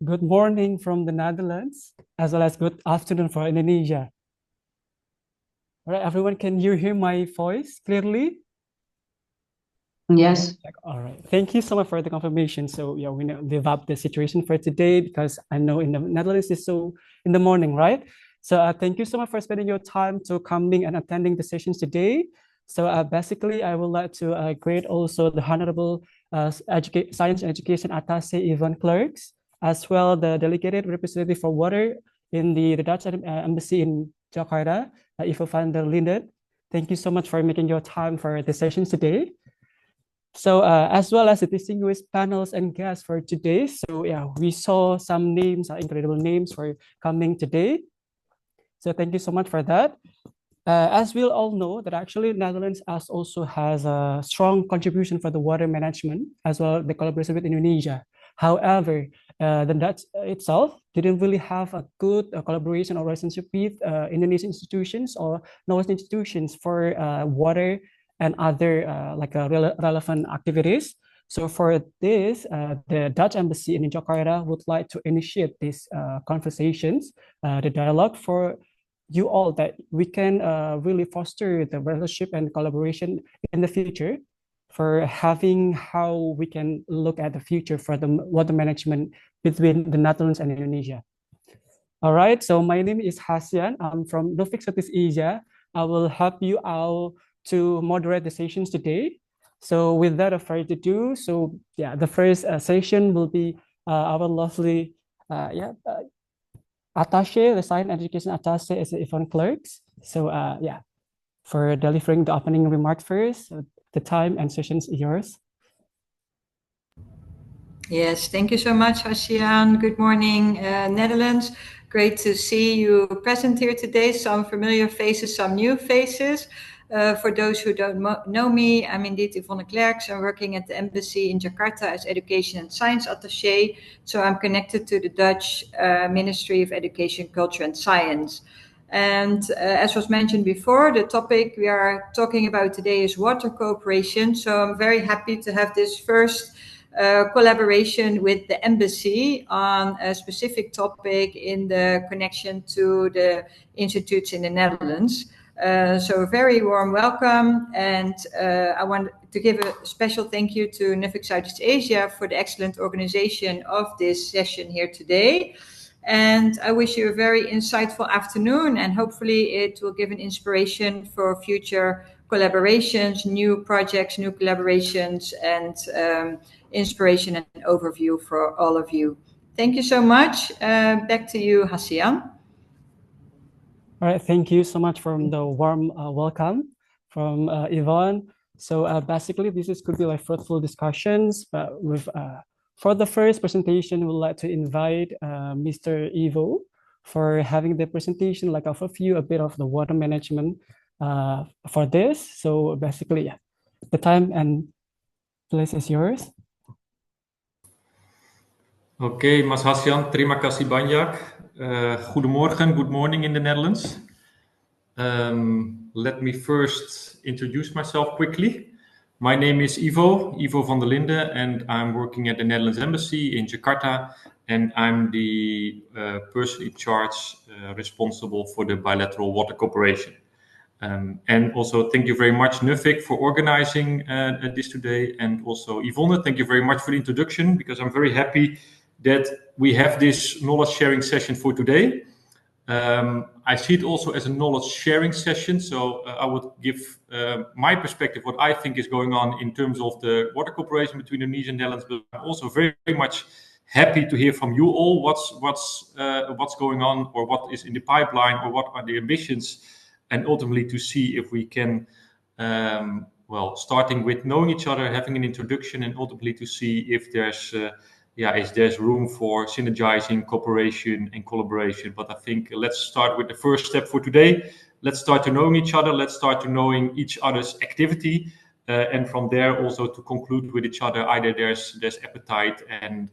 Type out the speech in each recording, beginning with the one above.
Good morning from the Netherlands, as well as good afternoon for Indonesia. All right, everyone, can you hear my voice clearly? Yes. All right. Thank you so much for the confirmation. So yeah, we know live up the situation for today because I know in the Netherlands it's so in the morning, right? So thank you so much for spending your time to coming and attending the sessions today. So basically, I would like to greet also the Honorable Science and Education Attaché Ivan Clerks, as well the Delegated Representative for Water in the Dutch Embassy in Jakarta, Ivo van der Linden. Thank you so much for making your time for the sessions today. So as well as the distinguished panels and guests for today. So yeah, we saw some names, incredible names for coming today. So thank you so much for that. As we all know, that actually Netherlands also has a strong contribution for the water management as well the collaboration with Indonesia. However, the Dutch itself didn't really have a good collaboration or relationship with Indonesian institutions or knowledge institutions for water and other relevant activities. So for this, the Dutch embassy in Jakarta would like to initiate these conversations, the dialogue for you all that we can really foster the relationship and collaboration in the future for having how we can look at the future for the water management between the Netherlands and Indonesia. All right, so my name is Hasian. I'm from Nufix Southeast Asia. I will help you out to moderate the sessions today. So without further ado, so yeah, the first session will be our lovely attaché, the science education attaché is Yvonne Clerks. So yeah, for delivering the opening remarks first, the time and sessions is yours. Yes, thank you so much, Hashian. Good morning, Netherlands. Great to see you present here today. Some familiar faces, some new faces. For those who don't know me, I'm indeed Yvonne Clerks. I'm working at the embassy in Jakarta as Education and Science Attaché. So I'm connected to the Dutch Ministry of Education, Culture and Science. And as was mentioned before, the topic we are talking about today is water cooperation. So I'm very happy to have this first collaboration with the embassy on a specific topic in the connection to the institutes in the Netherlands. So a very warm welcome, and I want to give a special thank you to Nufix Southeast Asia for the excellent organization of this session here today. And I wish you a very insightful afternoon, and hopefully it will give an inspiration for future collaborations, new projects, new collaborations, and inspiration and overview for all of you. Thank you so much. Back to you, Hasian. All right, thank you so much for the warm welcome from Yvonne. So basically, could be like fruitful discussions, but with for the first presentation, we'd like to invite Mr. Ivo for having the presentation, like overview a bit of the water management for this. So basically, yeah, the time and place is yours. Oké, Mas Hasyan, terima kasih banyak. Goedemorgen, good morning in the Netherlands. Let me first introduce myself quickly. My name is Ivo van der Linden, and I'm working at the Netherlands Embassy in Jakarta, and I'm the person in charge responsible for the bilateral water cooperation. And also thank you very much, Nufik, for organizing this today, and also Yvonne, thank you very much for the introduction, because I'm very happy that we have this knowledge sharing session for today. I see it also as a knowledge sharing session, so I would give my perspective, what I think is going on in terms of the water cooperation between Indonesia and Netherlands, but I'm also very, very much happy to hear from you all what's going on, or what is in the pipeline, or what are the ambitions, and ultimately to see if we can, starting with knowing each other, having an introduction, and ultimately to see if there's room for synergizing, cooperation, and collaboration. But I think let's start with the first step for today. Let's start to knowing each other. Let's start to knowing each other's activity, and from there also to conclude with each other. Either there's appetite and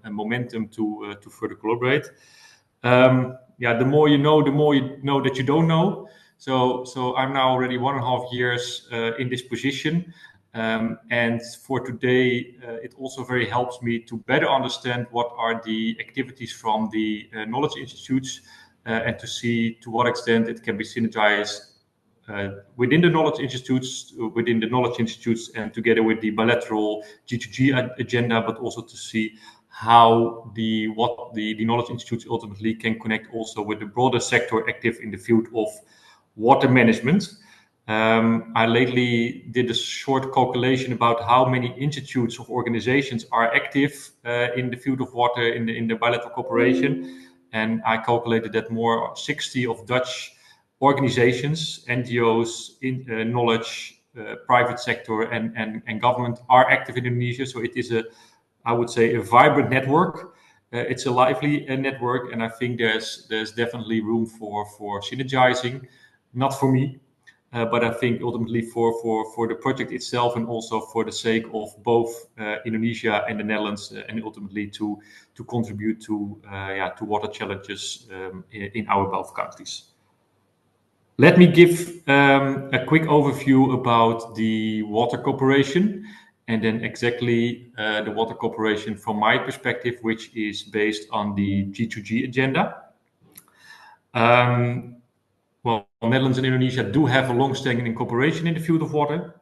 momentum to further collaborate. The more you know that you don't know. So I'm now already 1.5 years in this position. And for today, it also very helps me to better understand what are the activities from the knowledge institutes and to see to what extent it can be synergized within the knowledge institutes, and together with the bilateral G2G agenda, but also to see how the knowledge institutes ultimately can connect also with the broader sector active in the field of water management. I lately did a short calculation about how many institutes of organizations are active in the field of water in the bilateral cooperation, and I calculated that more 60 of Dutch organizations, NGOs, knowledge, private sector, and government are active in Indonesia. So it is I would say, a vibrant network. It's a lively network, and I think there's definitely room for synergizing. Not for me, but I think ultimately for the project itself, and also for the sake of both Indonesia and the Netherlands, and ultimately to contribute to water challenges in our both countries. Let me give a quick overview about the water cooperation, and then exactly the water cooperation from my perspective, which is based on the G2G agenda. Well, Netherlands and Indonesia do have a long-standing cooperation in the field of water.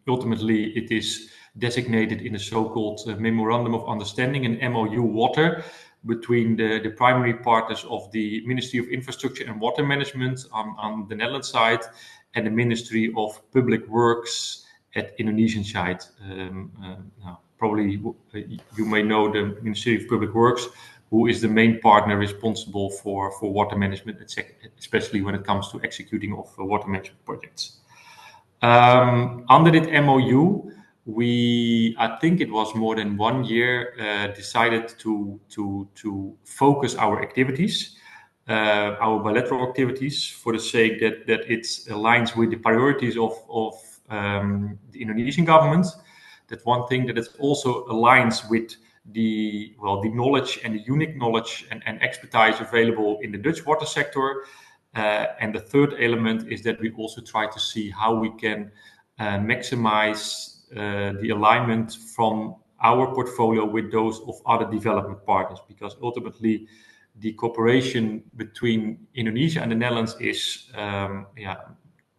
Ultimately, it is designated in a so-called Memorandum of Understanding, an MOU Water, between the primary partners of the Ministry of Infrastructure and Water Management on the Netherlands side, and the Ministry of Public Works at Indonesian side. Probably you may know the Ministry of Public Works, who is the main partner responsible for water management, especially when it comes to executing of water management projects. Under that MOU, I think it was more than 1 year, decided to focus our activities, our bilateral activities, for the sake that it aligns with the priorities of the Indonesian government. That's one thing, that it also aligns with the knowledge and the unique knowledge and expertise available in the Dutch water sector. And the third element is that we also try to see how we can maximize the alignment from our portfolio with those of other development partners, because ultimately the cooperation between Indonesia and the Netherlands is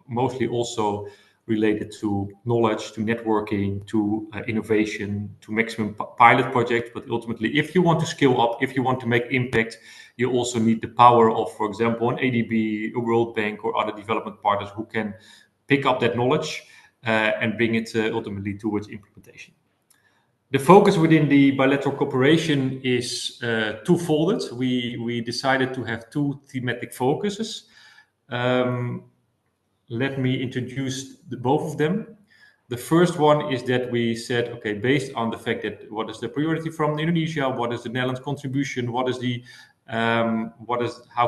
mostly also related to knowledge, to networking, to innovation, to maximum pilot projects. But ultimately, if you want to scale up, if you want to make impact, you also need the power of, for example, an ADB, a World Bank, or other development partners who can pick up that knowledge and bring it ultimately towards implementation. The focus within the bilateral cooperation is twofold. We decided to have two thematic focuses. Let me introduce both of them. The first one is that we said, okay, based on the fact that what is the priority from Indonesia, what is the Netherlands contribution, how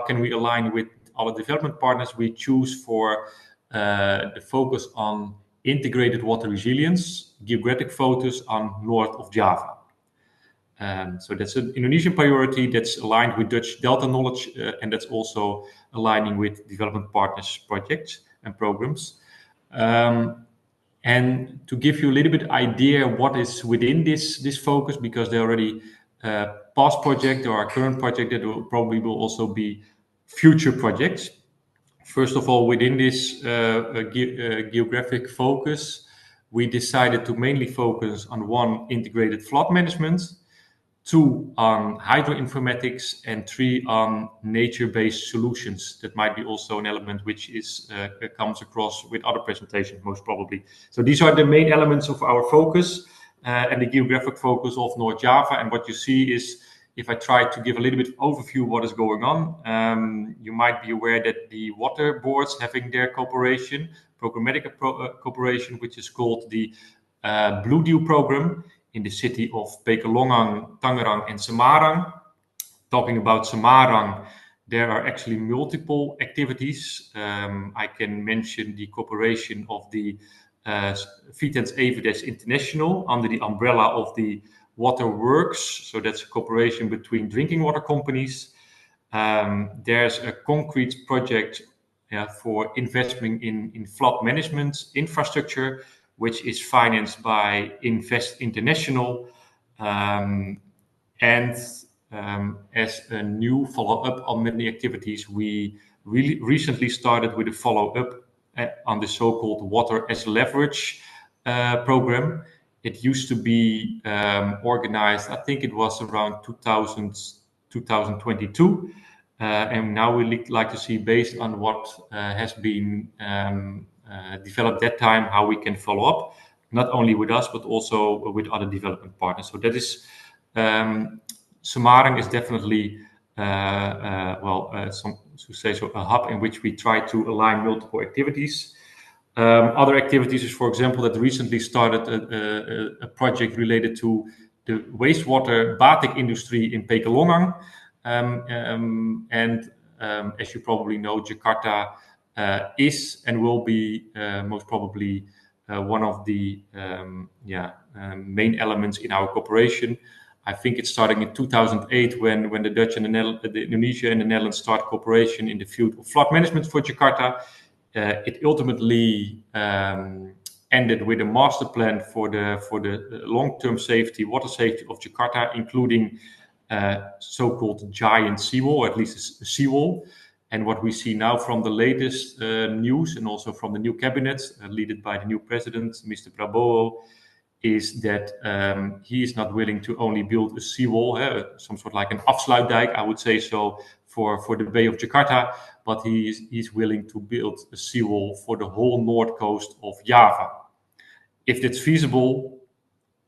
can we align with our development partners, we choose for the focus on integrated water resilience, geographic focus on north of Java. So that's an Indonesian priority that's aligned with Dutch Delta knowledge, and that's also aligning with development partners projects and programs. And to give you a little bit idea what is within this focus, because there are already past project or our current project that will also be future projects. First of all, within this geographic focus, we decided to mainly focus on 1, integrated flood management, 2, on hydroinformatics, and 3, on nature-based solutions. That might be also an element which comes across with other presentations, most probably. So these are the main elements of our focus and the geographic focus of North Java. And what you see is, if I try to give a little bit of overview of what is going on, you might be aware that the water boards having their cooperation, programmatic cooperation, which is called the Blue Deal program, in the city of Pekalongan, Tangerang, and Semarang. Talking about Semarang, there are actually multiple activities. I can mention the cooperation of the Vitens Evedes International under the umbrella of the Water Works. So that's a cooperation between drinking water companies. There's a concrete project for investment in flood management infrastructure, which is financed by Invest International. As a new follow-up on many activities, we really recently started with a follow-up on the so-called Water as Leverage program. It used to be organized, I think it was around 2022. And now we like to see, based on what has been developed that time, how we can follow up, not only with us, but also with other development partners. So that is, Semarang is definitely, a hub in which we try to align multiple activities. Other activities is, for example, that recently started a project related to the wastewater batik industry in Pekalongan. As you probably know, Jakarta is and will be most probably one of the main elements in our cooperation. I think it's starting in 2008 when the Dutch and the Indonesia and the Netherlands start cooperation in the field of flood management for Jakarta. It ultimately ended with a master plan for the long-term safety, water safety of Jakarta, including so-called giant seawall, or at least a seawall. And what we see now from the latest news, and also from the new cabinet, led by the new president, Mr. Prabowo, is that he is not willing to only build a seawall, some sort of like an afsluitdijk, I would say so, for the Bay of Jakarta, but he's willing to build a seawall for the whole north coast of Java. If that's feasible,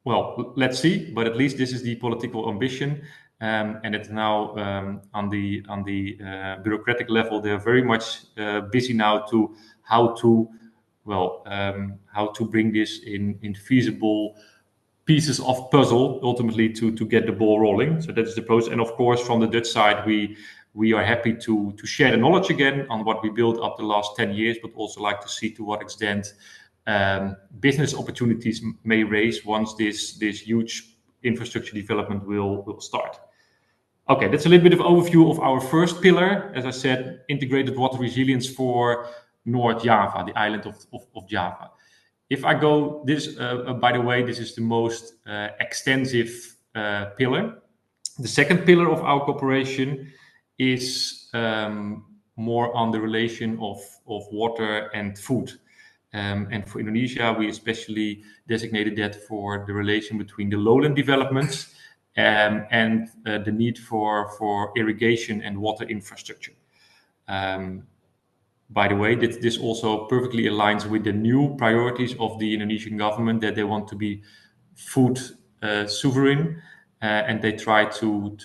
well, let's see. But at least this is the political ambition, and it's now on the bureaucratic level. They're very much busy now to how to bring this in feasible pieces of puzzle, ultimately to get the ball rolling. So that's the process. And of course, from the Dutch side, we are happy to share the knowledge again on what we built up the last 10 years, but also like to see to what extent business opportunities may raise once this huge infrastructure development will start. Okay, that's a little bit of overview of our first pillar. As I said, integrated water resilience for North Java, the island of Java. If I go this, by the way, this is the most extensive pillar. The second pillar of our cooperation is more on the relation of water and food. And for Indonesia, we especially designated that for the relation between the lowland developments and the need for irrigation and water infrastructure. By the way, this also perfectly aligns with the new priorities of the Indonesian government, that they want to be food sovereign, and they try to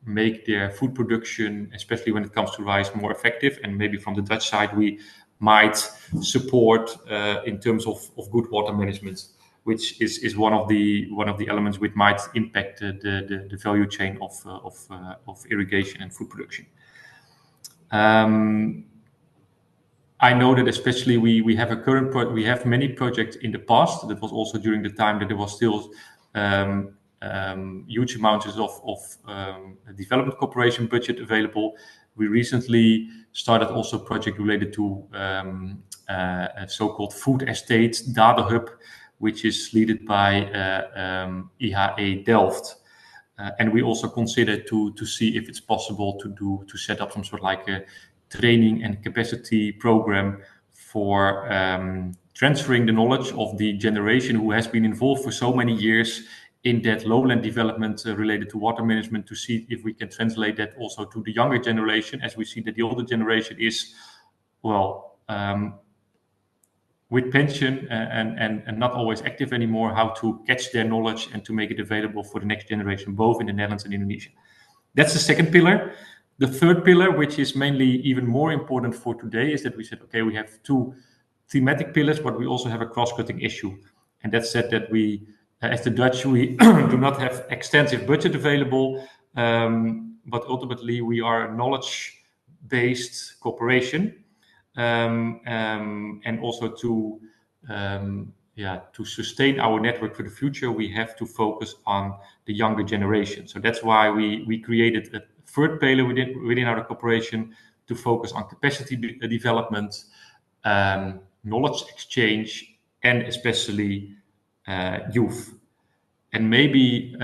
make their food production, especially when it comes to rice, more effective. And maybe from the Dutch side, we might support in terms of good water management, which is one of the elements which might impact the value chain of irrigation and food production. I know that especially we have we have many projects in the past. That was also during the time that there was still huge amounts of development cooperation budget available. We recently started also a project related to a so-called food estate data hub, which is led by IHE Delft. And we also consider to see if it's possible to set up some sort of like a training and capacity program for transferring the knowledge of the generation who has been involved for so many years in that lowland development related to water management, to see if we can translate that also to the younger generation, as we see that the older generation is, with pension and not always active anymore, how to catch their knowledge and to make it available for the next generation, both in the Netherlands and Indonesia. That's the second pillar. The third pillar, which is mainly even more important for today, is that we said, okay, we have two thematic pillars, but we also have a cross-cutting issue. And that said that we, as the Dutch, we do not have extensive budget available, but ultimately we are a knowledge-based corporation. And also to sustain our network for the future, we have to focus on the younger generation. So that's why we created a third pillar within our corporation to focus on capacity development, knowledge exchange, and especially youth. And maybe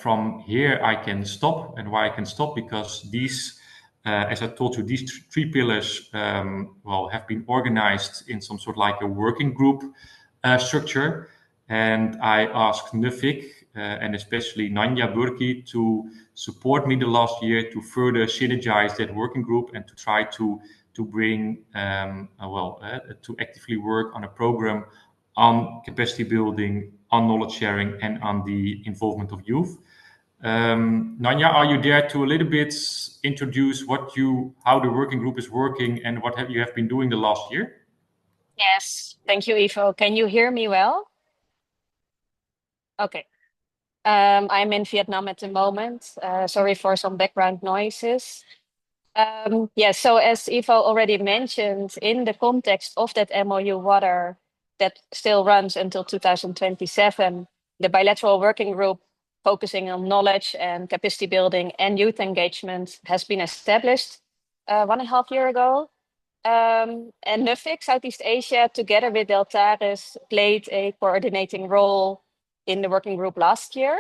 from here I can stop. And why I can stop? Because these, as I told you, these three pillars have been organized in some sort of like a working group structure. And I asked Nufik and especially Nanya Burki to support me the last year to further synergize that working group and to try to bring to actively work on a program on capacity building, on knowledge sharing, and on the involvement of youth. Nanya, are you there to a little bit introduce how the working group is working and what you have been doing the last year? Yes, thank you, Ivo. Can you hear me well? Okay. I'm in Vietnam at the moment. Sorry for some background noises. So as Ivo already mentioned, in the context of that MOU Water that still runs until 2027, the bilateral working group focusing on knowledge and capacity building and youth engagement has been established 1.5 years ago. And Nuffic, Southeast Asia, together with Deltares, played a coordinating role in the working group last year.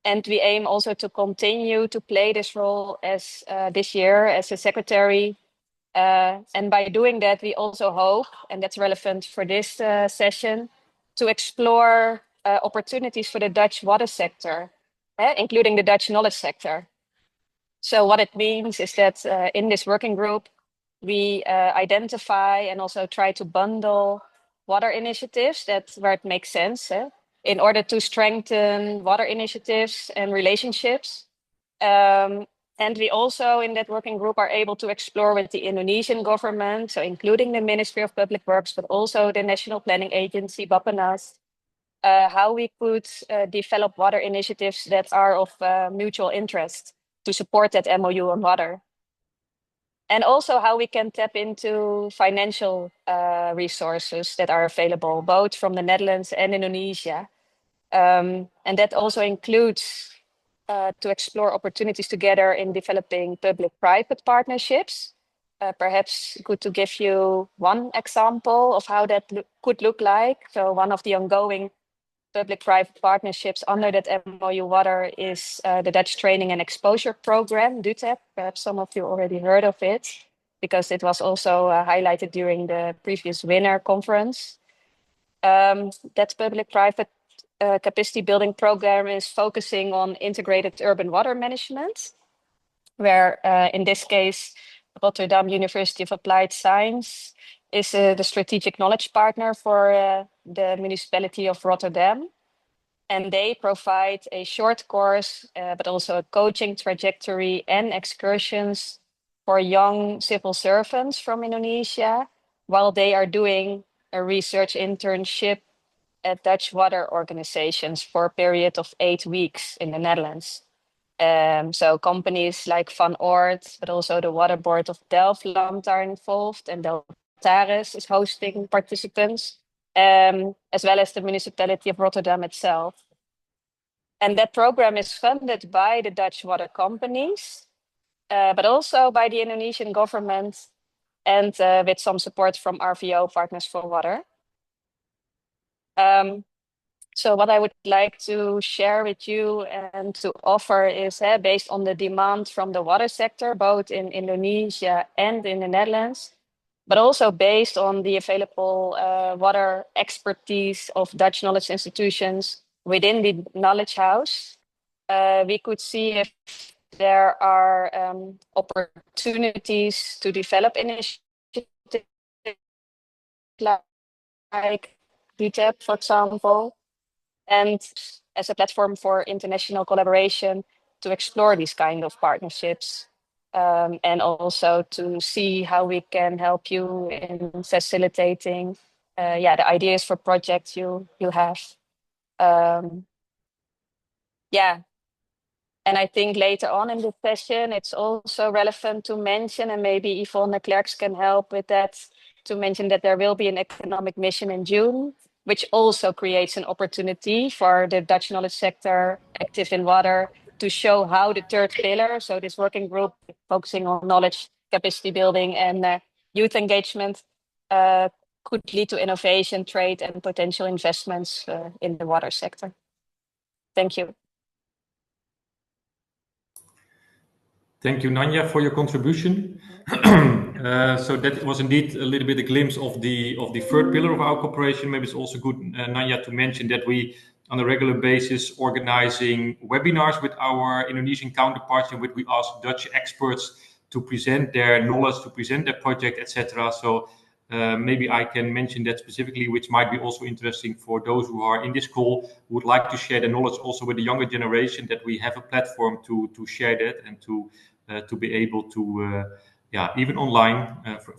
And we aim also to continue to play this role as this year as a secretary. And by doing that, we also hope, and that's relevant for this session, to explore opportunities for the Dutch water sector, including the Dutch knowledge sector. So what it means is that in this working group, we identify and also try to bundle water initiatives where it makes sense in order to strengthen water initiatives and relationships. And we also in that working group are able to explore with the Indonesian government, so including the Ministry of Public Works, but also the National Planning Agency, Bappenas, how we could develop water initiatives that are of mutual interest to support that MOU on water. And also how we can tap into financial resources that are available, both from the Netherlands and Indonesia. And that also includes to explore opportunities together in developing public-private partnerships. Perhaps good to give you one example of how that could look like. So one of the ongoing public-private partnerships under that MOU Water is the Dutch Training and Exposure Program, DUTEP. Perhaps some of you already heard of it, because it was also highlighted during the previous winner conference. That public-private capacity building program is focusing on integrated urban water management, where in this case, Rotterdam University of Applied Science is the strategic knowledge partner for the municipality of Rotterdam. And they provide a short course, but also a coaching trajectory and excursions for young civil servants from Indonesia, while they are doing a research internship at Dutch water organizations for a period of 8 weeks in the Netherlands. So companies like Van Oort, but also the Water Board of Delftland are involved, and Deltares is hosting participants, as well as the municipality of Rotterdam itself. And that program is funded by the Dutch water companies, but also by the Indonesian government and with some support from RVO, Partners for Water. So what I would like to share with you and to offer is based on the demand from the water sector, both in Indonesia and in the Netherlands, but also based on the available water expertise of Dutch knowledge institutions within the Knowledge House. We could see if there are opportunities to develop initiatives like DTEP, for example, and as a platform for international collaboration to explore these kind of partnerships, and also to see how we can help you in facilitating the ideas for projects you have. And I think later on in the session, it's also relevant to mention, and maybe Yvonne Klerks can help with that, to mention that there will be an economic mission in June, which also creates an opportunity for the Dutch knowledge sector active in water to show how the third pillar, so this working group focusing on knowledge, capacity building and youth engagement could lead to innovation, trade, and potential investments in the water sector. Thank you. Thank you, Nanja, for your contribution. So that was indeed a little bit a glimpse of the third pillar of our cooperation. Maybe it's also good, Nanja, to mention that we, on a regular basis, organizing webinars with our Indonesian counterparts, in which we ask Dutch experts to present their knowledge, to present their project, etc. So maybe I can mention that specifically, which might be also interesting for those who are in this call, who would like to share their knowledge also with the younger generation, that we have a platform to share that and to be able to, even online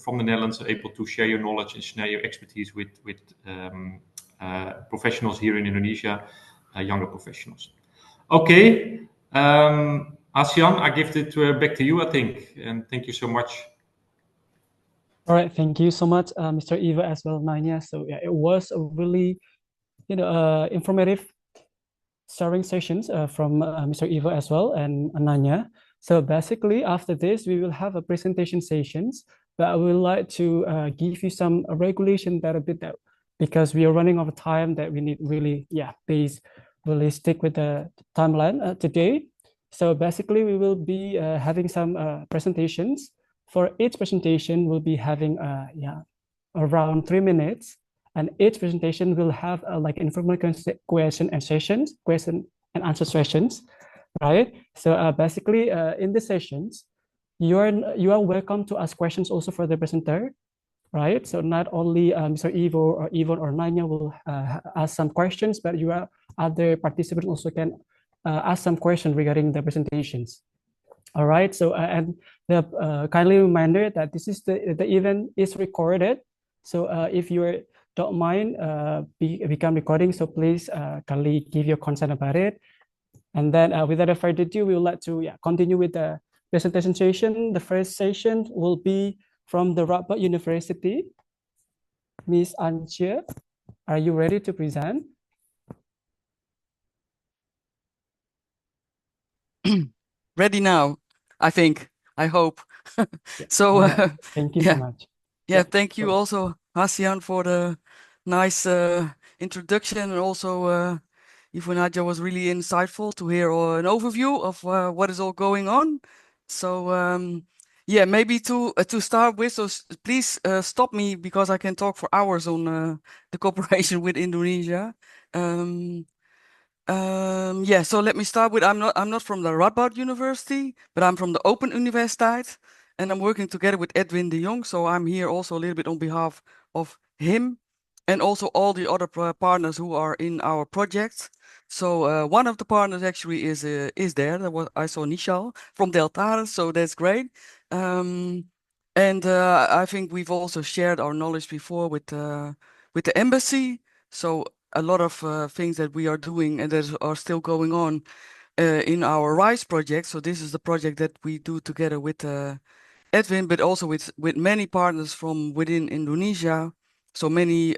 from the Netherlands, able to share your knowledge and share your expertise with professionals here in Indonesia, younger professionals. Okay, Asian, I give it back to you, I think, and thank you so much. All right, thank you so much, Mr. Ivo, as well, Nanya. So yeah, it was a really, informative sharing sessions from Mr. Ivo as well and Nanya. So basically, after this, we will have a presentation sessions, but I would like to give you some regulation that a bit that, because we are running out of time, that we need really, please really stick with the timeline today. So basically, we will be having some presentations. For each presentation, we'll be having around 3 minutes, and each presentation will have like informal question and answer sessions, right? So basically, in the sessions, you are welcome to ask questions also for the presenter, right? So not only Mr. Ivo or Yvonne or Nanya will ask some questions, but other participants also can ask some questions regarding the presentations. All right. So and the kindly reminder that this is the event is recorded. So if you don't mind become recording, so please kindly give your consent about it. And then without further ado, we would like to continue with the presentation session. The first session will be from the Radboud University. Miss Antje, are you ready to present? Ready now, I think. I hope. So thank you so much. Thank you also, Hasian, for the nice introduction, and also Ivo and Nadja was really insightful to hear an overview of what is all going on. So maybe to start with, so please stop me, because I can talk for hours on the cooperation with Indonesia. So let me start with, I'm not from the Radboud University, but I'm from the Open Universiteit, and I'm working together with Edwin de Jong. So I'm here also a little bit on behalf of him and also all the other partners who are in our project. So one of the partners actually is there. I saw Nishal from Delta, so that's great. And I think we've also shared our knowledge before with the embassy. So a lot of things that we are doing and that are still going on in our RISE project. So this is the project that we do together with Edwin, but also with many partners from within Indonesia. So many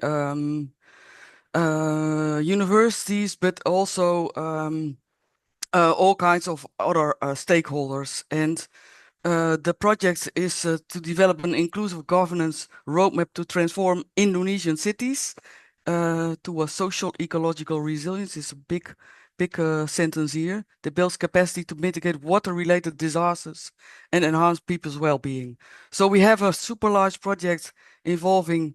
universities, but also all kinds of other stakeholders. And the project is to develop an inclusive governance roadmap to transform Indonesian cities to a social ecological resilience. It's a big sentence here. That builds capacity to mitigate water-related disasters and enhance people's well-being. So we have a super large project involving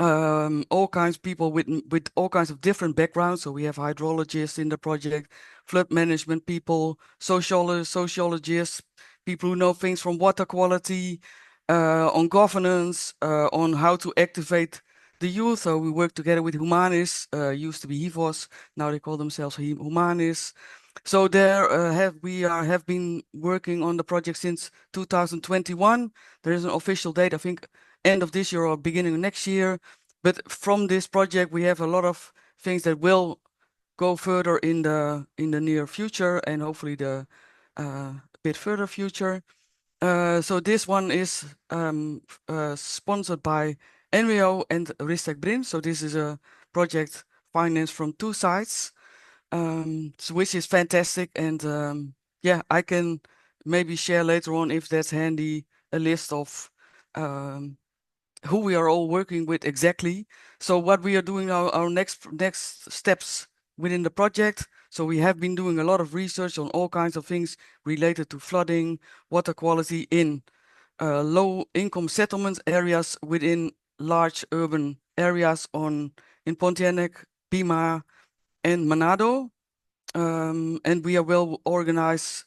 all kinds of people with all kinds of different backgrounds. So we have hydrologists in the project, flood management people, sociologists, people who know things from water quality, on governance, on how to activate the youth. So we work together with Humanis, used to be HIVOS, now they call themselves Humanis. So there we have been working on the project since 2021. There is an official date, I think end of this year or beginning of next year. But from this project, we have a lot of things that will go further in the near future, and hopefully the bit further future. So this one is sponsored by NWO and Ristek Brin. So this is a project financed from two sides, which is fantastic. And I can maybe share later on, if that's handy, a list of who we are all working with exactly. So what we are doing, our next steps within the project. So we have been doing a lot of research on all kinds of things related to flooding, water quality in low income settlement areas within large urban areas in Pontianak, Pima, and Manado. And we are well organized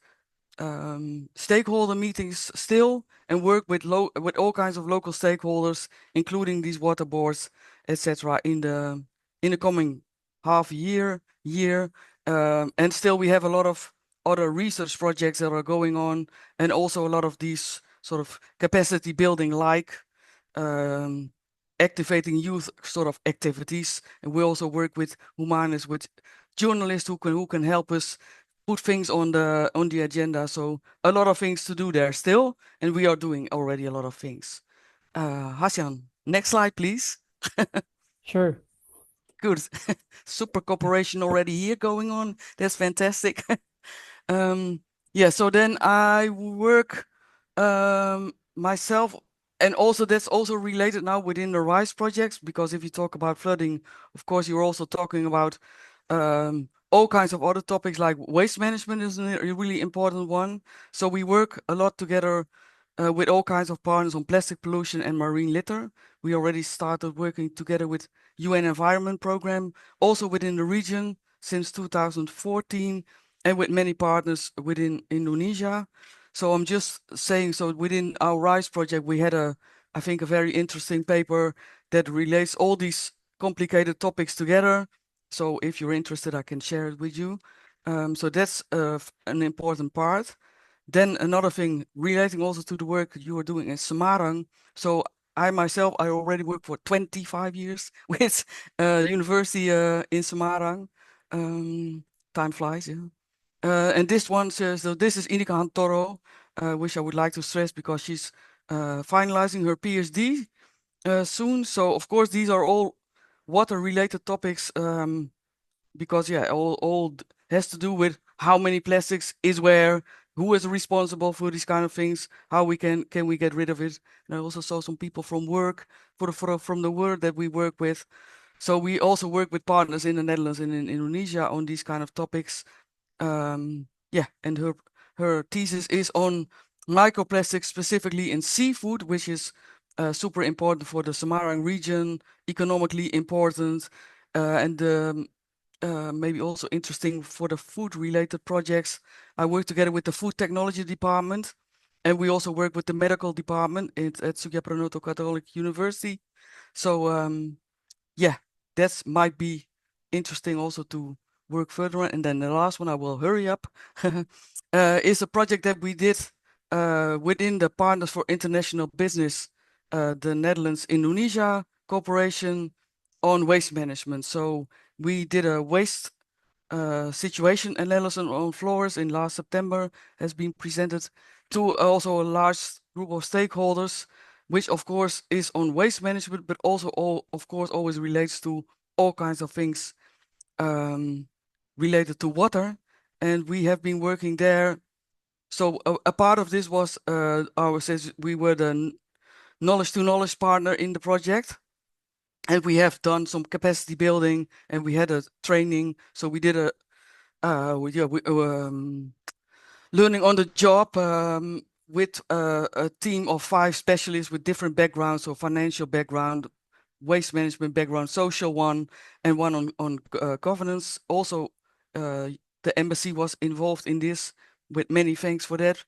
stakeholder meetings still, and work with all kinds of local stakeholders, including these water boards, etc. in the coming half year. And still we have a lot of other research projects that are going on, and also a lot of these sort of capacity building, like activating youth sort of activities. And we also work with Humanis, with journalists who can help us put things on the agenda. So a lot of things to do there still, and we are doing already a lot of things. Hassan, next slide, please. Sure. Good. Super cooperation already here going on. That's fantastic. Yeah, so then I work myself, and also that's also related now within the RISE projects, because if you talk about flooding, of course, you're also talking about all kinds of other topics, like waste management is a really important one. So we work a lot together with all kinds of partners on plastic pollution and marine litter. We already started working together with UN Environment Program, also within the region since 2014, and with many partners within Indonesia. So I'm just saying, so within our RISE project, we had I think a very interesting paper that relates all these complicated topics together. So if you're interested, I can share it with you. So that's an important part. Then another thing relating also to the work you are doing in Semarang. So I myself, I already worked for 25 years with university in Semarang. Time flies, yeah. And this one says, so this is Inika Hantoro, which I would like to stress because she's finalizing her PhD soon. So of course, these are all water-related topics, because yeah, all has to do with how many plastics is where, who is responsible for these kind of things, how we can we get rid of it. And I also saw some people from work from the work that we work with. So we also work with partners in the Netherlands and in Indonesia on these kind of topics. Yeah, and her thesis is on microplastics, specifically in seafood, which is super important for the Semarang region, economically important, and maybe also interesting for the food-related projects. I work together with the food technology department, and we also work with the medical department at Sugiyapranoto Catholic University. So yeah, that might be interesting also to work further on. And then the last one, I will hurry up, is a project that we did within the Partners for International Business, the Netherlands Indonesia cooperation on waste management. So we did a waste situation analysis on Flores in last September, has been presented to also a large group of stakeholders, which of course is on waste management, but also of course always relates to all kinds of things related to water. And we have been working there. So a part of this was we were the knowledge to knowledge partner in the project. And we have done some capacity building, and we had a training. So we did a learning on the job with a team of 5 specialists with different backgrounds, so financial background, waste management background, social one, and one on governance. Also, the embassy was involved in this, with many thanks for that.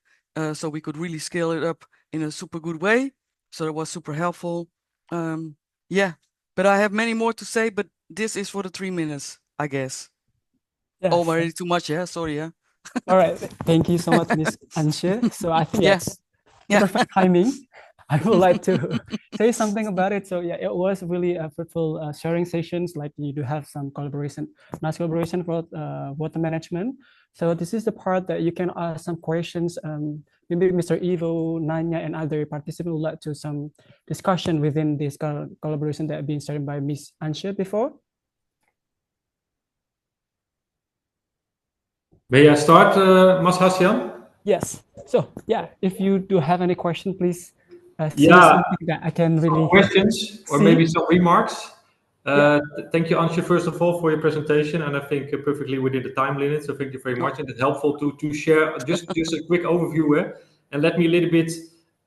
So we could really scale it up in a super good way. So it was super helpful. Yeah, but I have many more to say, but this is for the 3 minutes, I guess. Yes. Already too much, yeah? Sorry, yeah. All right. Thank you so much, Ms. Anshe. So I think Yeah. that's the perfect timing. I would like to say something about it. So yeah, it was really a fruitful sharing sessions. Like you do have some collaboration, nice collaboration for water management. So this is the part that you can ask some questions. Maybe Mr. Ivo, Nanya, and other participants would like to some discussion within this collaboration that have been started by Ms. Anshe before. May I start, Mas Hasyan? Yes. So yeah, if you do have any question, please say Yeah, something that I can some really questions or see. maybe some remarks. Yeah. Thank you, Anshe, first of all, for your presentation, and I think perfectly within the time limit. So thank you very much, and it's helpful to share just a quick overview, and let me a little bit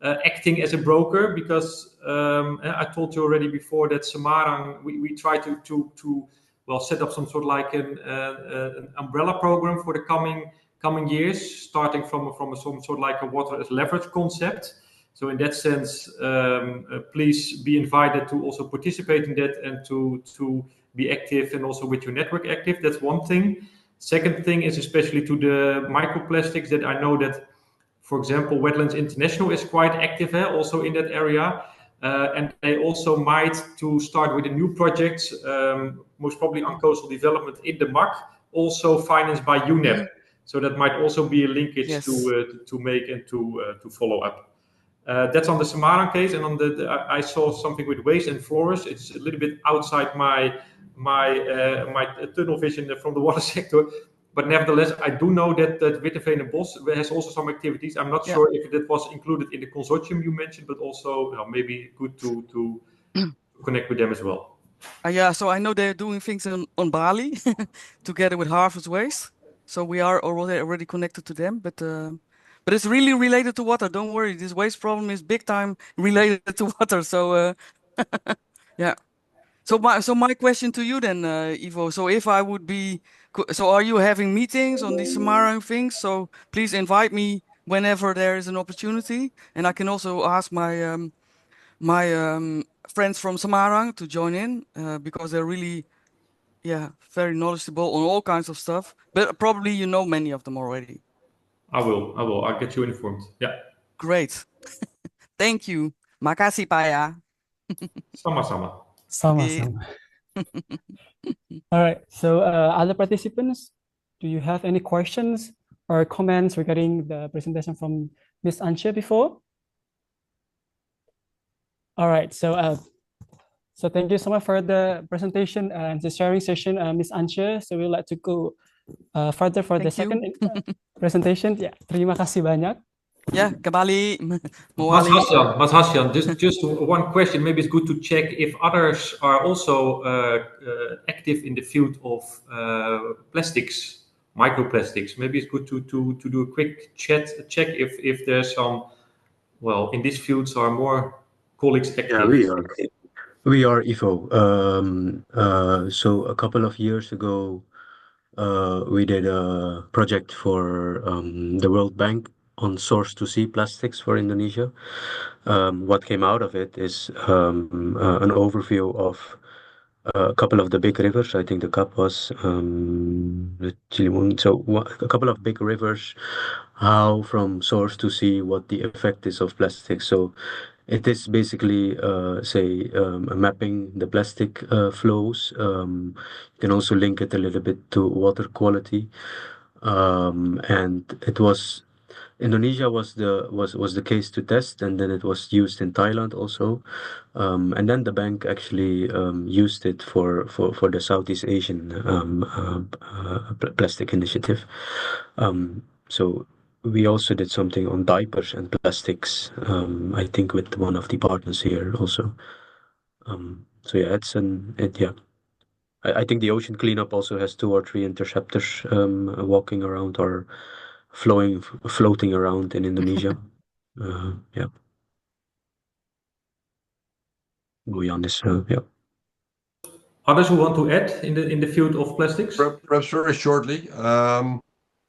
acting as a broker, because I told you already before that Semarang, we try to well set up some sort of like an umbrella program for the coming years, starting from some sort of like a water as leverage concept. So in that sense, please be invited to also participate in that and to be active, and also with your network active. That's one thing. Second thing is especially to the microplastics, that I know that, for example, Wetlands International is quite active also in that area. And they also might to start with a new project, most probably on coastal development in the MAC, also financed by UNEP. So that might also be a linkage Yes. to make and to follow up. That's on the Semarang case, and on I saw something with waste and forests. It's a little bit outside my tunnel vision from the water sector, but nevertheless, I do know that Witteveen and Bos has also some activities. I'm not sure if that was included in the consortium you mentioned, but also maybe good to connect with them as well. Yeah, so I know they're doing things on Bali together with Harvest Waste. So we are already connected to them, but it's really related to water. Don't worry, this waste problem is big time related to water. So yeah. So my question to you then, Ivo. So if I would be, so are you having meetings on these Semarang things? So please invite me whenever there is an opportunity, and I can also ask my friends from Semarang to join in because they're really, very knowledgeable on all kinds of stuff. But probably you know many of them already. I will. I'll get you informed. Yeah. Great. Thank you. Makasih, Pak ya. Sama-sama. Sama-sama. All right. So other participants, do you have any questions or comments regarding the presentation from Ms. Anshe before? All right. So thank you so much for the presentation and the sharing session, Ms. Anshe. So we'd like to go further for the Thank you. second presentation. Yeah, terima kasih banyak. Yeah, kembali. Mas Hasyan, just one question. Maybe it's good to check if others are also active in the field of plastics, microplastics. Maybe it's good to do a quick check if there's some, well, in these fields are more colleagues active. Yeah, we are Ivo. So a couple of years ago, we did a project for the World Bank on source to sea plastics for Indonesia. What came out of it is an overview of a couple of the big rivers. I think the cup was the Chilimun. So a couple of big rivers, how from source to sea, what the effect is of plastic. So it is basically, mapping the plastic flows. You can also link it a little bit to water quality. And it was Indonesia was the case to test, and then it was used in Thailand also, and then the bank actually used it for the Southeast Asian plastic initiative. So we also did something on diapers and plastics, I think with one of the partners here also. So yeah, I think the ocean cleanup also has 2 or 3 interceptors walking around or floating around in Indonesia. Yeah. Beyond this, yeah. Others who want to add in the field of plastics? Perhaps very shortly.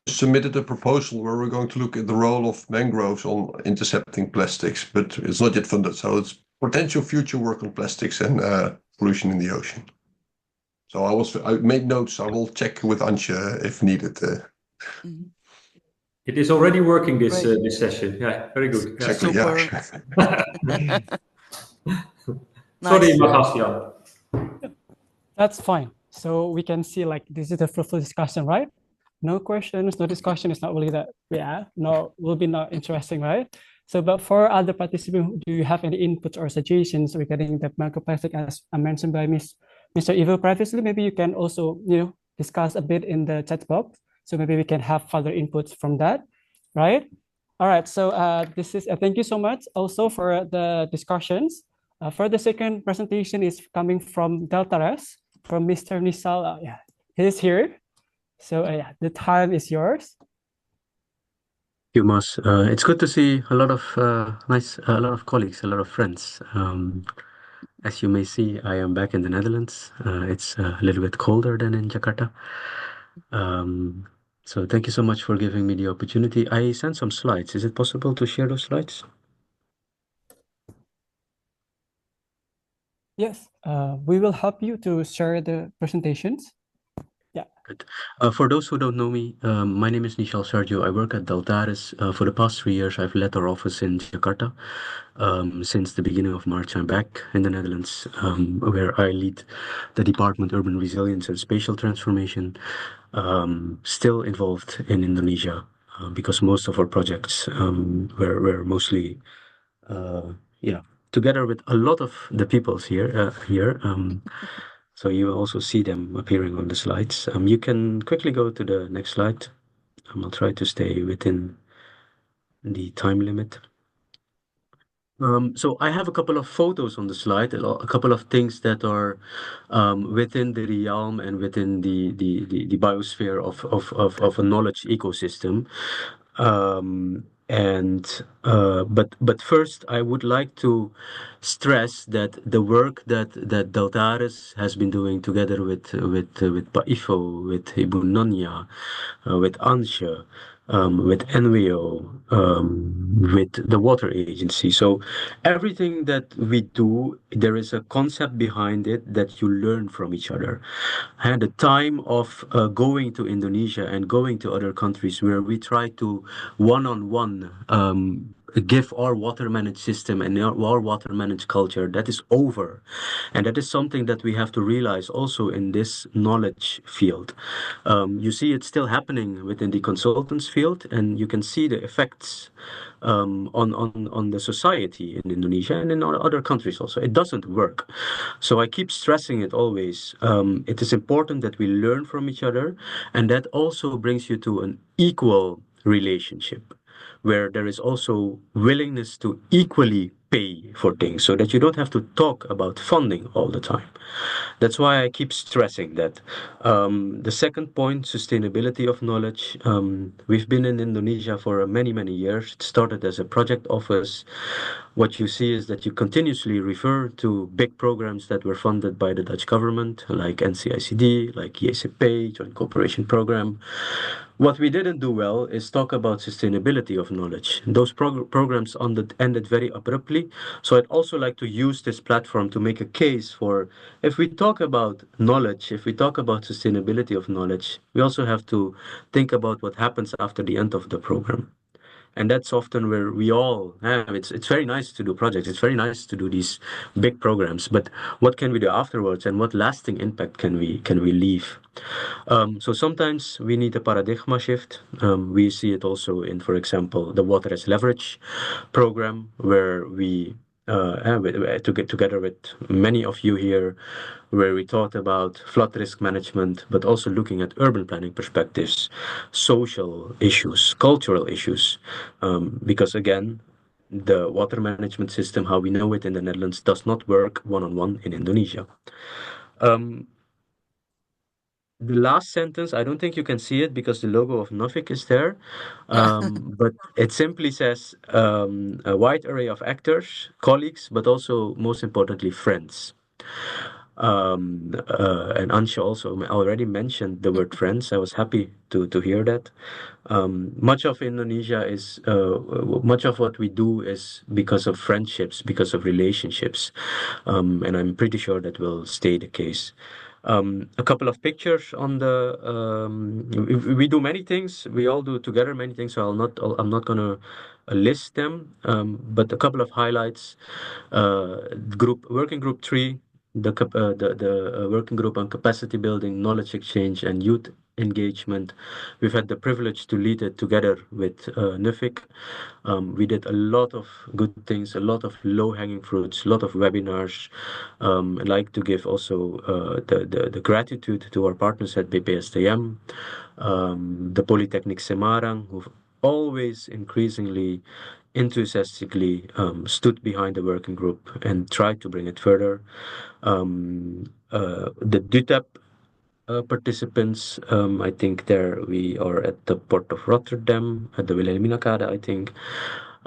Submitted a proposal where we're going to look at the role of mangroves on intercepting plastics, but it's not yet funded. So it's potential future work on plastics and pollution in the ocean. So I made notes. I will check with Anshe if needed. It is already working this session. Yeah, very good. Exactly. Yeah. Nice. Sorry, Hasyan. That's fine. So we can see like this is a fruitful discussion, right? No questions, no discussion. It's not really that, will be not interesting, right? So, but for other participants, do you have any inputs or suggestions regarding the microplastic as mentioned by Mr. Ivo previously? Maybe you can also, discuss a bit in the chat box. So maybe we can have further inputs from that. right? All right, so this is thank you so much also for the discussions. For the second presentation is coming from Deltares, from Mr. Nisal. Yeah, he's here. So yeah, the time is yours. You, Mas. It's good to see a lot of a lot of colleagues, a lot of friends. As you may see, I am back in the Netherlands. It's a little bit colder than in Jakarta. So thank you so much for giving me the opportunity. I sent some slides. Is it possible to share those slides? Yes, we will help you to share the presentations. Yeah. Good. For those who don't know me, my name is Nishal Sergio. I work at Deltares. For the past 3 years, I've led our office in Jakarta. Since the beginning of March, I'm back in the Netherlands, where I lead the Department Urban Resilience and Spatial Transformation. Still involved in Indonesia because most of our projects were mostly, yeah, together with a lot of the peoples here. So you will also see them appearing on the slides. You can quickly go to the next slide. I'll try to stay within the time limit. So I have a couple of photos on the slide, a couple of things that are within the realm and within the biosphere of a knowledge ecosystem. But first, I would like to stress that the work that Deltares has been doing together with Paifo, with Ibu Nonya, with Ansha, with NWO, with the water agency. So everything that we do, there is a concept behind it that you learn from each other. And the time of going to Indonesia and going to other countries where we try to one-on-one give our water managed system and our water managed culture, that is over. And that is something that we have to realize also in this knowledge field. You see it still happening within the consultants field, and you can see the effects on the society in Indonesia and in other countries also. It doesn't work. So I keep stressing it always. It is important that we learn from each other, and that also brings you to an equal relationship where there is also willingness to equally pay for things so that you don't have to talk about funding all the time. That's why I keep stressing that. The second point, sustainability of knowledge. We've been in Indonesia for many, many years. It started as a project office. What you see is that you continuously refer to big programs that were funded by the Dutch government, like NCICD, like JCP, Joint Cooperation Program. What we didn't do well is talk about sustainability of knowledge. Those programs ended very abruptly. So I'd also like to use this platform to make a case for, if we talk about knowledge, if we talk about sustainability of knowledge, we also have to think about what happens after the end of the program. And that's often where we all have. It's very nice to do projects. It's very nice to do these big programs. But what can we do afterwards, and what lasting impact can we leave? So sometimes we need a paradigm shift. We see it also in, for example, the Water as Leverage program, where we to get together with many of you here, where we talked about flood risk management, but also looking at urban planning perspectives, social issues, cultural issues, because again, the water management system, how we know it in the Netherlands, does not work one-on-one in Indonesia. The last sentence, I don't think you can see it because the logo of Nuffic is there, but it simply says a wide array of actors, colleagues, but also, most importantly, friends. And Ansha also already mentioned the word friends. I was happy to hear that. Much of Indonesia is, much of what we do is because of friendships, because of relationships. And I'm pretty sure that will stay the case. A couple of pictures on the, we do many things. We all do together many things. So I'm not gonna list them, but a couple of highlights. Working group 3, the working group on capacity building, knowledge exchange, and youth engagement. We've had the privilege to lead it together with Nuffic. We did a lot of good things, a lot of low-hanging fruits, a lot of webinars. I'd like to give also the gratitude to our partners at BPSTM, the Polytechnic Semarang, who've always increasingly enthusiastically stood behind the working group and tried to bring it further. The DUTEP participants, I think there we are at the port of Rotterdam, at the Wilhelminakade, I think.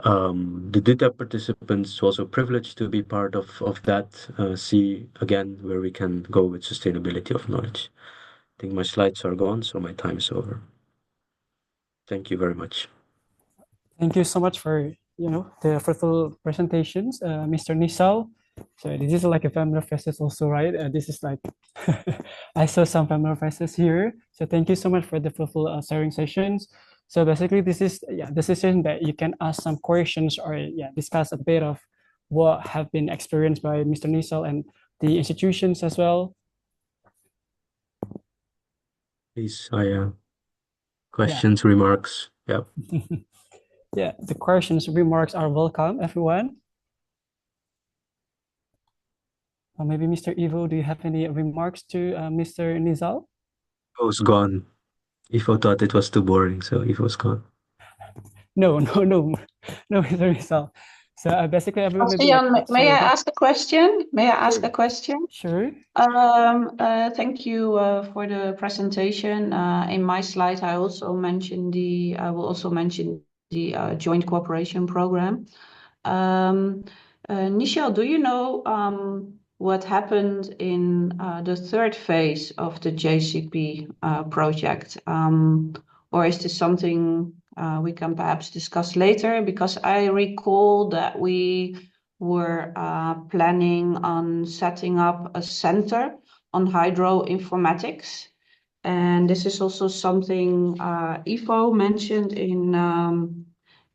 The DUTEP participants also privileged to be part of that. See again where we can go with sustainability of knowledge. I think my slides are gone, so my time is over. Thank you very much. Thank you so much for the fruitful presentations, Mr. Nisal. So this is like a familiar faces also, right? This is like I saw some familiar faces here. So thank you so much for the fruitful sharing sessions. So basically, this is the session that you can ask some questions or discuss a bit of what have been experienced by Mr. Nisal and the institutions as well. Please, questions, remarks. Yeah. Yeah, the questions, remarks are welcome, everyone. Maybe Mr. Ivo, do you have any remarks to Mr. Nizal? Ivo's gone. Ivo thought it was too boring, so Ivo's gone. No, Mr. Nizal. So basically, everyone maybe may I ask a question? Sure. Thank you for the presentation. In my slide, I will also mention the joint cooperation program. Nichelle, do you know what happened in the third phase of the JCP project? Or is this something we can perhaps discuss later? Because I recall that we were planning on setting up a center on hydroinformatics. And this is also something Ivo mentioned in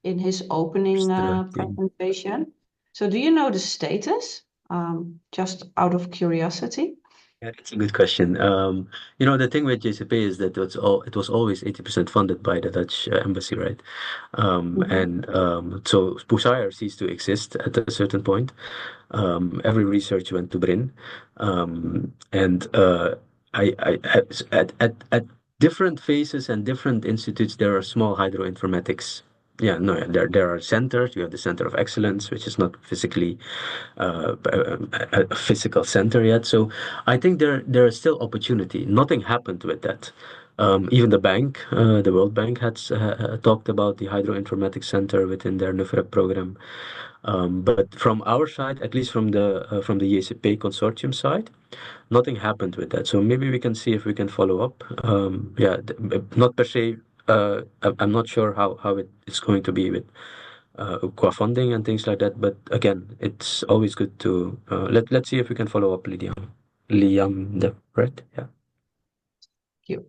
his opening presentation. So do you know the status? Just out of curiosity. Yeah, that's a good question. The thing with JCP is that it was always 80% funded by the Dutch embassy, right? And so Pusair ceased to exist at a certain point. Every research went to Brin, and at different phases and different institutes, there are small hydroinformatics. Yeah, no, there are centers. You have the Center of Excellence, which is not physically a physical center yet. So I think there is still opportunity. Nothing happened with that. Even the bank, the World Bank, had talked about the Hydroinformatics Center within their NUFREP program. But from our side, at least from the JCP consortium side, nothing happened with that. So maybe we can see if we can follow up. Not per se. I'm not sure how it is going to be with co-funding and things like that. But again, it's always good to let's see if we can follow up, Liam, right? Yeah. Thank you.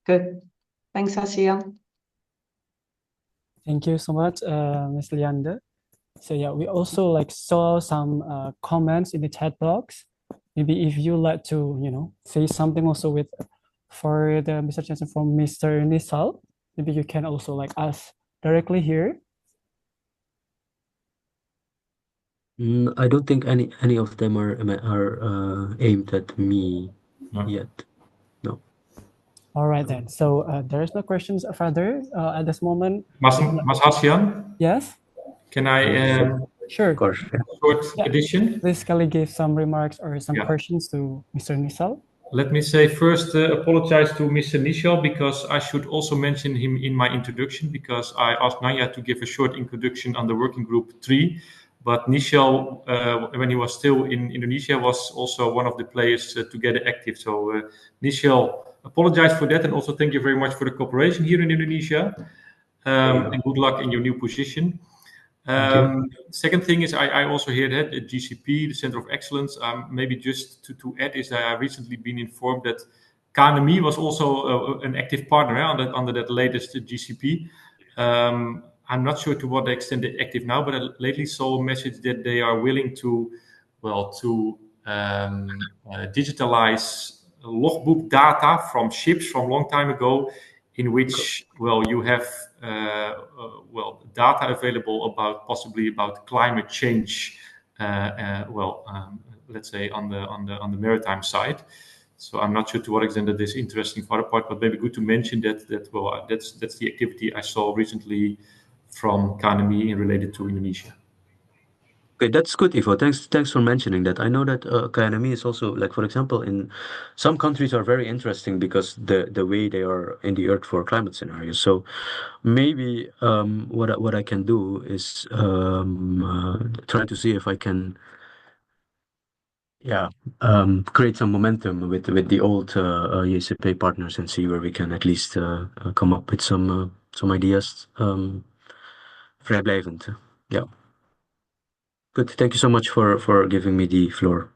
Good. Thanks, Hasian. Thank you so much, Ms. Liande. So yeah, we also saw some comments in the chat box. Maybe if you like to say something also for the Mr. Jensen from Mr. Nisal, maybe you can also ask directly here. I don't think any of them are aimed at me yet. No. All right then. So there's no questions further at this moment. Mas Hasian? Yes. Can I? Sure. Of course. Short addition. Please, Kelly, give some remarks or some questions to Mr. Nisal. Let me say first, apologize to Mr. Nishal because I should also mention him in my introduction because I asked Naya to give a short introduction on the working group 3. But Nishal, when he was still in Indonesia, was also one of the players together active. So Nishal, apologize for that and also thank you very much for the cooperation here in Indonesia. And good luck in your new position. Second thing is I also hear that at GCP, the Center of Excellence, maybe just to add is that I recently been informed that KNMI was also an active partner under that latest GCP. I'm not sure to what extent they're active now, but I lately saw a message that they are willing to digitalize logbook data from ships from a long time ago, in which you have data available possibly about climate change. Let's say on the maritime side. So I'm not sure to what extent that is interesting for other part, but maybe good to mention that that's the activity I saw recently from KNMI related to Indonesia. Okay, that's good, Ivo. Thanks for mentioning that. I know that KNMI is also, like, for example, in some countries are very interesting because the way they are in the earth for climate scenarios. So maybe what I can do is try to see if I can, yeah, create some momentum with the old JCP partners and see where we can at least come up with some ideas. Vrijblijvend. Yeah. Good. Thank you so much for giving me the floor.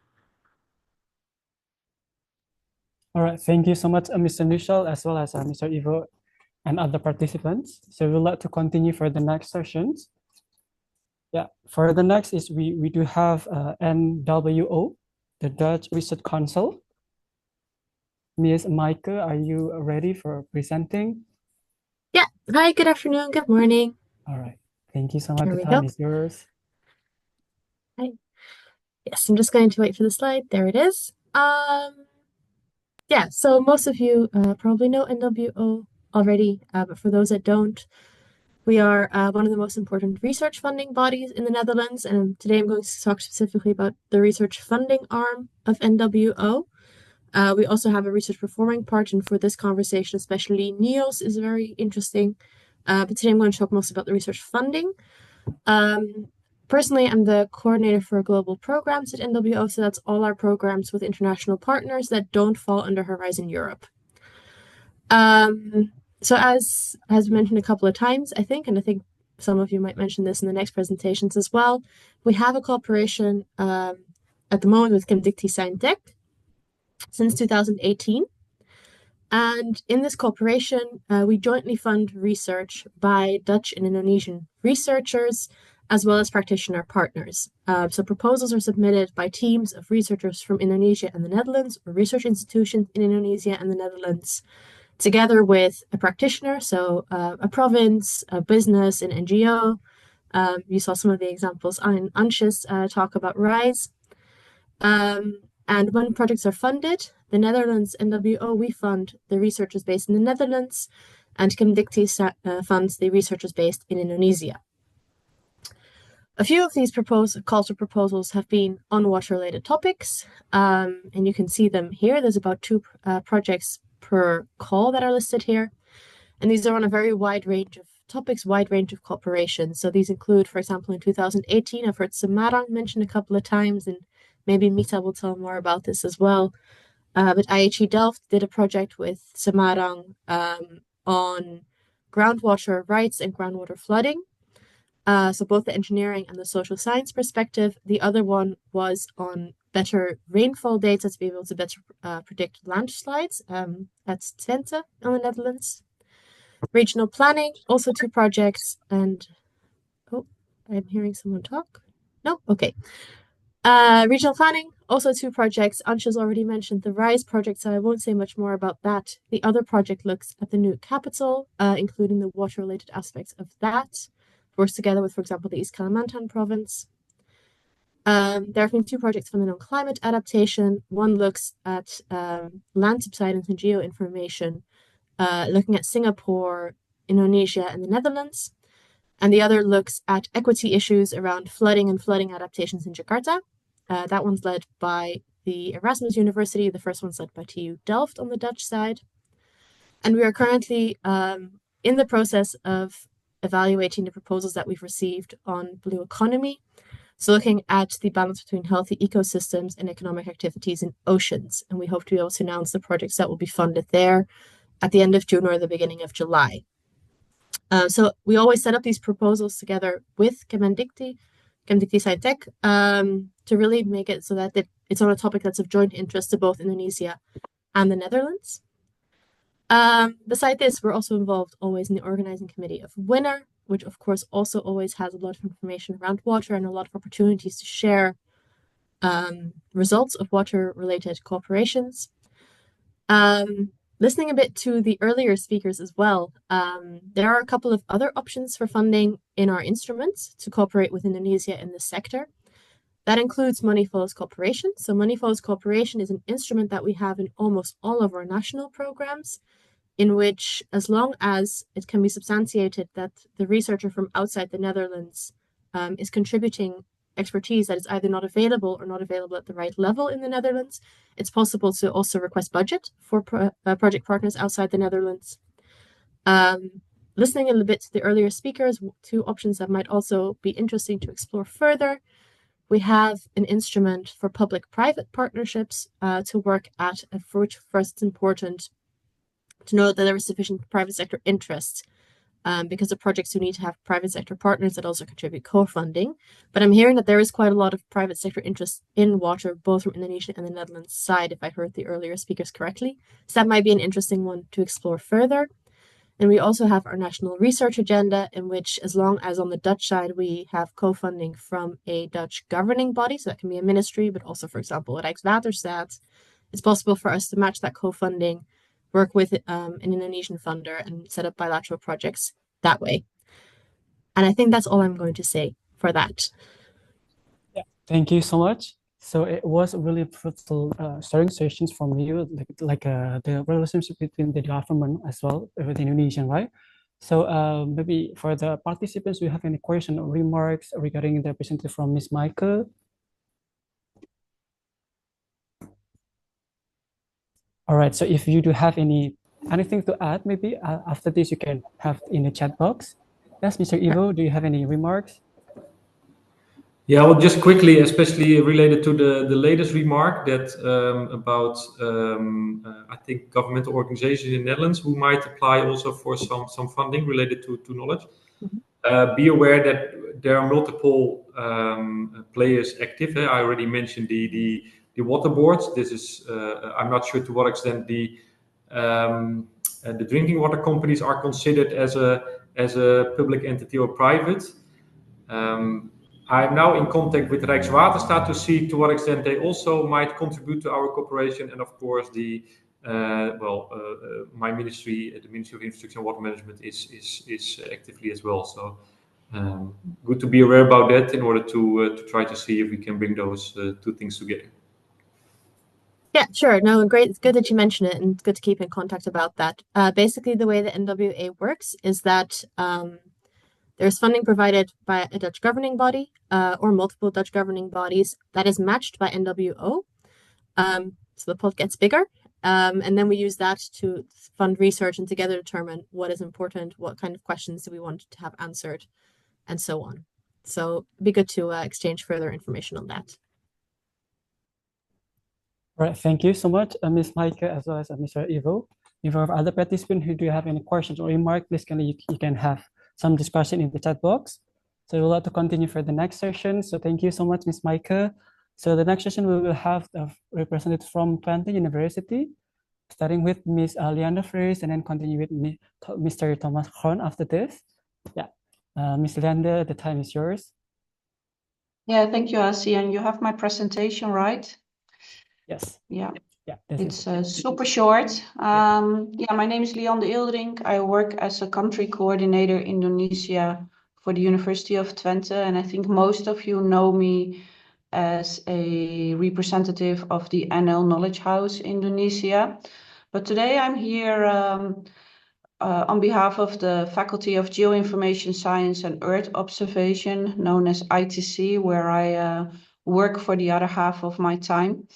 All right, thank you so much, Mr. Michel, as well as Mr. Ivo and other participants. So we'd like to continue for the next sessions. Yeah, for the next is we do have NWO, the Dutch Research Council. Ms. Maaike, are you ready for presenting? Yeah. Hi, good afternoon, good morning. All right, thank you so much. Here The we time go. is yours. Hi. Yes, I'm just going to wait for the slide. There it is. Yeah, so most of you probably know NWO already, but for those that don't, we are one of the most important research funding bodies in the Netherlands, and today I'm going to talk specifically about the research funding arm of NWO. We also have a research performing part, and for this conversation, especially NEOS is very interesting. But today I'm going to talk most about the research funding. Personally, I'm the coordinator for global programs at NWO, so that's all our programs with international partners that don't fall under Horizon Europe. So as has been mentioned a couple of times, I think, and I think some of you might mention this in the next presentations as well, we have a cooperation at the moment with Chemdicty Scientech since 2018. And in this cooperation, we jointly fund research by Dutch and Indonesian researchers, as well as practitioner partners. So proposals are submitted by teams of researchers from Indonesia and the Netherlands, or research institutions in Indonesia and the Netherlands, together with a practitioner, so a province, a business, an NGO. You saw some of the examples on Ansjes talk about RISE. And when projects are funded, the Netherlands NWO, we fund the researchers based in the Netherlands, and Chemdicty funds the researchers based in Indonesia. A few of these calls for proposals have been on water-related topics, and you can see them here. There's about 2 projects per call that are listed here, and these are on a very wide range of topics, wide range of cooperation. So these include, for example, in 2018, I've heard Semarang mentioned a couple of times, and maybe Mita will tell more about this as well. But IHE Delft did a project with Semarang on groundwater rights and groundwater flooding. So both the engineering and the social science perspective. The other one was on better rainfall data to be able to better predict landslides at Twente in the Netherlands. Regional planning, also 2 projects, and oh, I'm hearing someone talk. No, okay. Regional planning, also 2 projects. Ansjes already mentioned the RISE project, so I won't say much more about that. The other project looks at the new capital, including the water-related aspects of that. Works together with, for example, the East Kalimantan province. There have been 2 projects funded on climate adaptation. One looks at land subsidence and geoinformation, looking at Singapore, Indonesia, and the Netherlands. And the other looks at equity issues around flooding and flooding adaptations in Jakarta. That one's led by the Erasmus University. The first one's led by TU Delft on the Dutch side. And we are currently in the process of evaluating the proposals that we've received on blue economy. So looking at the balance between healthy ecosystems and economic activities in oceans. And we hope to be able to announce the projects that will be funded there at the end of June or the beginning of July. So we always set up these proposals together with Chemdicty Scientech, to really make it so that it's on a topic that's of joint interest to both Indonesia and the Netherlands. Beside this, we're also involved always in the organizing committee of Winner, which of course also always has a lot of information around water and a lot of opportunities to share results of water-related cooperations. Listening a bit to the earlier speakers as well, there are a couple of other options for funding in our instruments to cooperate with Indonesia in this sector. That includes money flows cooperation. So money flows cooperation is an instrument that we have in almost all of our national programs, in which, as long as it can be substantiated that the researcher from outside the Netherlands is contributing expertise that is either not available or not available at the right level in the Netherlands, it's possible to also request budget for project partners outside the Netherlands. Listening a little bit to the earlier speakers, two options that might also be interesting to explore further. We have an instrument for public-private partnerships to work at, for which first it's important to know that there is sufficient private sector interest, because the projects do need to have private sector partners that also contribute co-funding. But I'm hearing that there is quite a lot of private sector interest in water, both from Indonesia and the Netherlands side, if I heard the earlier speakers correctly. So that might be an interesting one to explore further. And we also have our national research agenda, in which, as long as on the Dutch side, we have co-funding from a Dutch governing body, so that can be a ministry, but also, for example, Rijkswaterstaat, it's possible for us to match that co-funding, work with an Indonesian funder, and set up bilateral projects that way. And I think that's all I'm going to say for that. Yeah, thank you so much. So it was really fruitful sharing sessions from you, like the relationship between the government as well with the Indonesian, right? So maybe for the participants, do you have any question or remarks regarding the presentation from Ms. Michael? All right, so if you do have anything to add, maybe after this you can have in the chat box. Yes, Mr. Ivo, do you have any remarks? Yeah, well, just quickly, especially related to the latest remark that about I think governmental organizations in the Netherlands who might apply also for some funding related to knowledge. Be aware that there are multiple players active. I already mentioned the water boards. This is I'm not sure to what extent the drinking water companies are considered as a public entity or private. I'm now in contact with Rijkswaterstaat to see to what extent they also might contribute to our cooperation, and of course my ministry, the Ministry of Infrastructure and Water Management, is actively as well. So good to be aware about that in order to try to see if we can bring those two things together. Yeah, sure. No, great. It's good that you mention it, and it's good to keep in contact about that. Basically, the way the NWA works is that there's funding provided by a Dutch governing body or multiple Dutch governing bodies that is matched by NWO. So the pot gets bigger. And then we use that to fund research and together determine what is important, what kind of questions do we want to have answered, and so on. So it'd be good to exchange further information on that. All right, thank you so much, Ms. Maike, as well as Mr. Ivo. If you have other participants who do have any questions or remarks, please you can have some discussion in the chat box. So we'd like to continue for the next session. So thank you so much, Ms. Maike. So the next session we will have a representative from Twente University, starting with Ms. Leander Freys, and then continue with Mr. Thomas Horn after this. Yeah, Ms. Leander, the time is yours. Yeah, thank you, Asi. And you have my presentation, right? Yes. Yeah. Yeah, it's super short. Yeah, my name is Leander Ildering. I work as a country coordinator in Indonesia for the University of Twente, and I think most of you know me as a representative of the NL Knowledge House Indonesia. But today I'm here on behalf of the Faculty of Geoinformation Science and Earth Observation, known as ITC, where I work for the other half of my time.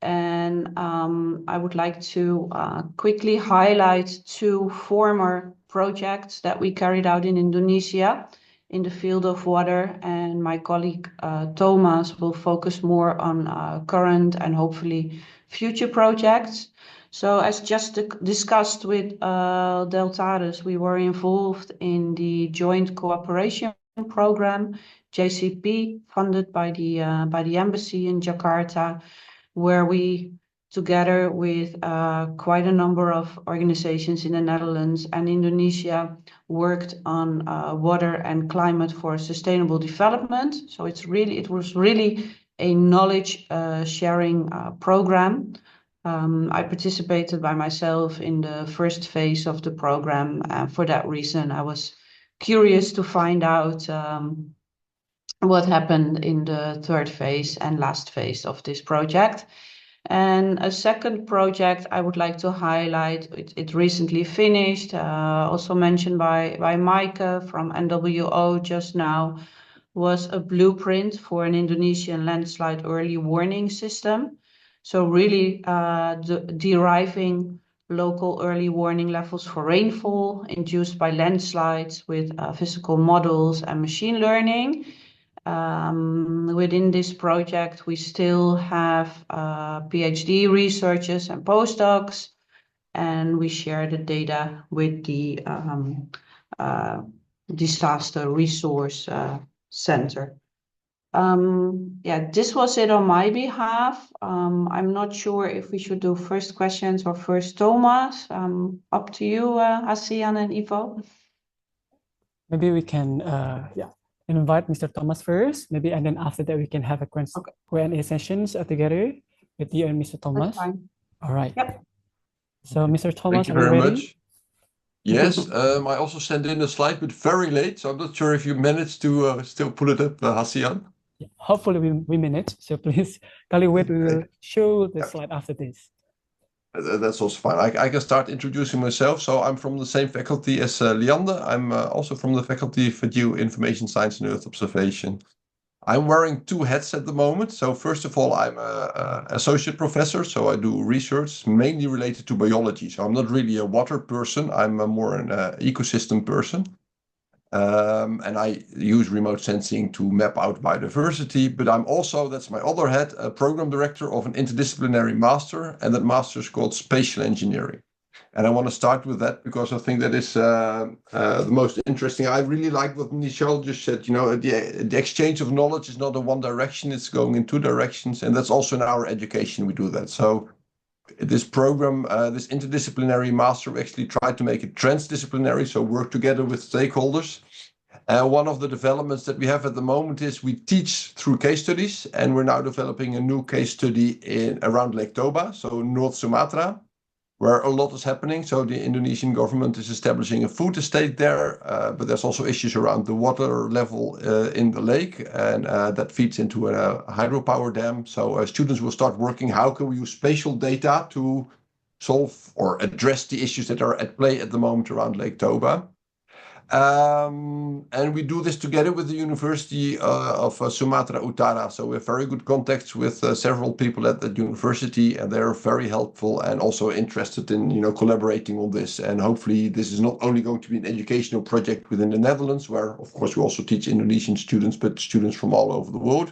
And I would like to quickly highlight two former projects that we carried out in Indonesia in the field of water, and my colleague Thomas will focus more on current and hopefully future projects. So as just discussed with Deltares, we were involved in the Joint Cooperation Program, JCP, funded by the embassy in Jakarta, where we, together with quite a number of organizations in the Netherlands and Indonesia, worked on water and climate for sustainable development. So it was really a knowledge sharing program. I participated by myself in the first phase of the program. For that reason, I was curious to find out what happened in the third phase and last phase of this project. And a second project I would like to highlight, it recently finished, also mentioned by Maaike from NWO just now, was a blueprint for an Indonesian landslide early warning system. So really deriving local early warning levels for rainfall induced by landslides with physical models and machine learning. Within this project, we still have PhD researchers and postdocs, and we share the data with the Disaster Resource Center. Yeah, this was it on my behalf. I'm not sure if we should do first questions or first Thomas. Up to you, Asian and Ivo. Maybe we can invite Mr. Thomas first, maybe, and then after that we can have a Q&A sessions together with you and Mr. Thomas. That's fine. All right. Yep. So, Mr. Thomas, Thank you are you very ready? much. Yes, I also sent in a slide, but very late, so I'm not sure if you managed to still pull it up, Hasian. Hopefully we manage. So please, kindly wait. We will show the slide after this. That's also fine. I can start introducing myself. So I'm from the same faculty as Liande. I'm also from the faculty for Geoinformation Science and Earth Observation. I'm wearing two hats at the moment. So first of all, I'm an associate professor. So I do research mainly related to biology. So I'm not really a water person. I'm more an ecosystem person. And I use remote sensing to map out biodiversity, but I'm also, that's my other hat, a program director of an interdisciplinary master, and that master is called spatial engineering. And I want to start with that because I think that is the most interesting. I really like what Michel just said, you know, the exchange of knowledge is not in one direction, it's going in two directions, and that's also in our education we do that. So this program, this interdisciplinary master, we actually tried to make it transdisciplinary, so work together with stakeholders. One of the developments that we have at the moment is we teach through case studies, and we're now developing a new case study around Lake Toba, so North Sumatra, where a lot is happening. So the Indonesian government is establishing a food estate there, but there's also issues around the water level in the lake, and that feeds into a hydropower dam. So students will start working, how can we use spatial data to solve or address the issues that are at play at the moment around Lake Toba. And we do this together with the University of Sumatra Utara. So we have very good contacts with several people at the university, and they're very helpful and also interested in, you know, collaborating on this. And hopefully this is not only going to be an educational project within the Netherlands, where of course we also teach Indonesian students, but students from all over the world.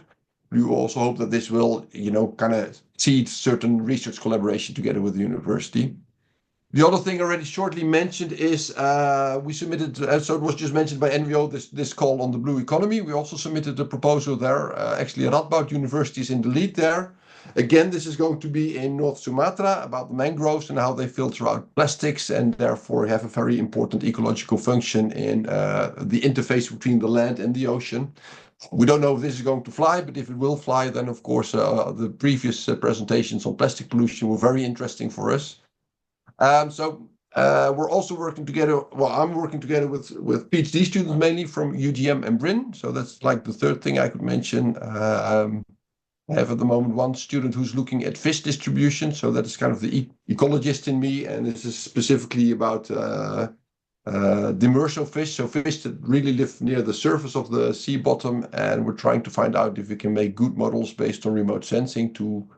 We also hope that this will, you know, kind of seed certain research collaboration together with the university. The other thing already shortly mentioned is we submitted, so it was just mentioned by NWO, this call on the blue economy. We also submitted a proposal there. Actually, Radboud University is in the lead there. Again, this is going to be in North Sumatra about the mangroves and how they filter out plastics and therefore have a very important ecological function in the interface between the land and the ocean. We don't know if this is going to fly, but if it will fly, then of course the previous presentations on plastic pollution were very interesting for us. We're also working together, well, I'm working together with PhD students mainly from UGM and Bryn. So that's like the third thing I could mention. I have at the moment one student who's looking at fish distribution. So that is kind of the ecologist in me. And this is specifically about demersal fish. So fish that really live near the surface of the sea bottom. And we're trying to find out if we can make good models based on remote sensing to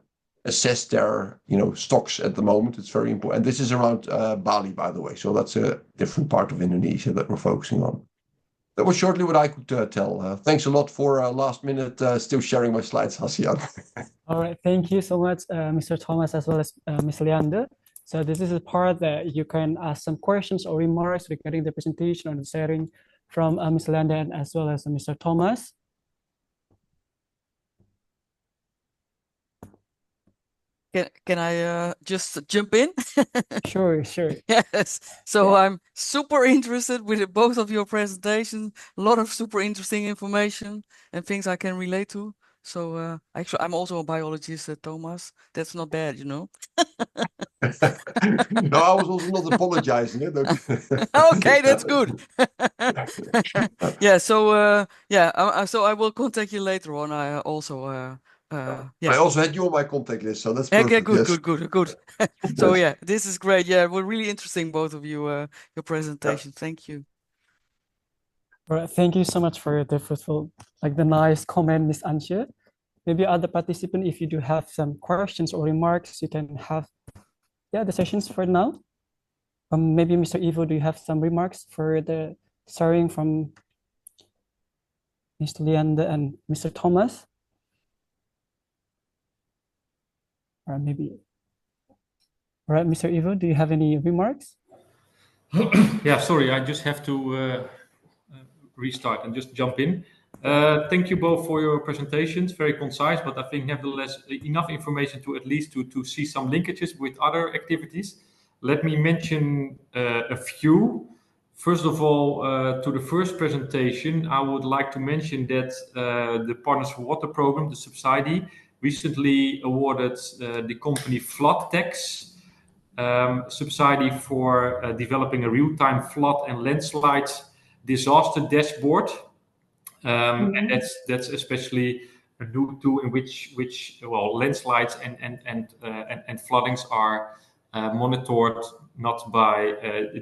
assess their, you know, stocks at the moment. It's very important. And this is around Bali, by the way. So that's a different part of Indonesia that we're focusing on. That was shortly what I could tell. Thanks a lot for last minute still sharing my slides, Hasian. All right, thank you so much, Mr. Thomas, as well as Ms. Leander. So this is a part that you can ask some questions or remarks regarding the presentation or the sharing from Ms. Leander and as well as Mr. Thomas. Can I just jump in? Sure. Yes. So I'm super interested with both of your presentations. A lot of super interesting information and things I can relate to. So actually, I'm also a biologist, Thomas. That's not bad, you know. No, I was also not apologizing. Okay, that's good. Yeah, so so I will contact you later on. I also I also had you on my contact list, so that's okay, perfect. good. So yeah, this is great. Yeah, we're really interesting, both of you, your presentation. Thank you. All right, thank you so much for the fruitful, like the nice comment, Miss Antje. Maybe other participant, if you do have some questions or remarks, you can have, the sessions for now. Maybe Mr. Ivo, do you have some remarks for the starting from Mr. Linden and Mr. Thomas? Or maybe, all right, Mr. Ivo, do you have any remarks? Yeah, sorry, I just have to restart and just jump in. Thank you both for your presentations, very concise, but I think nevertheless enough information to at least to see some linkages with other activities. Let me mention a few. First of all, to the first presentation, I would like to mention that the Partners for Water program, the subsidy, recently awarded the company FloodTex subsidy for developing a real-time flood and landslides disaster dashboard. And that's especially a new tool in which landslides and floodings are monitored not by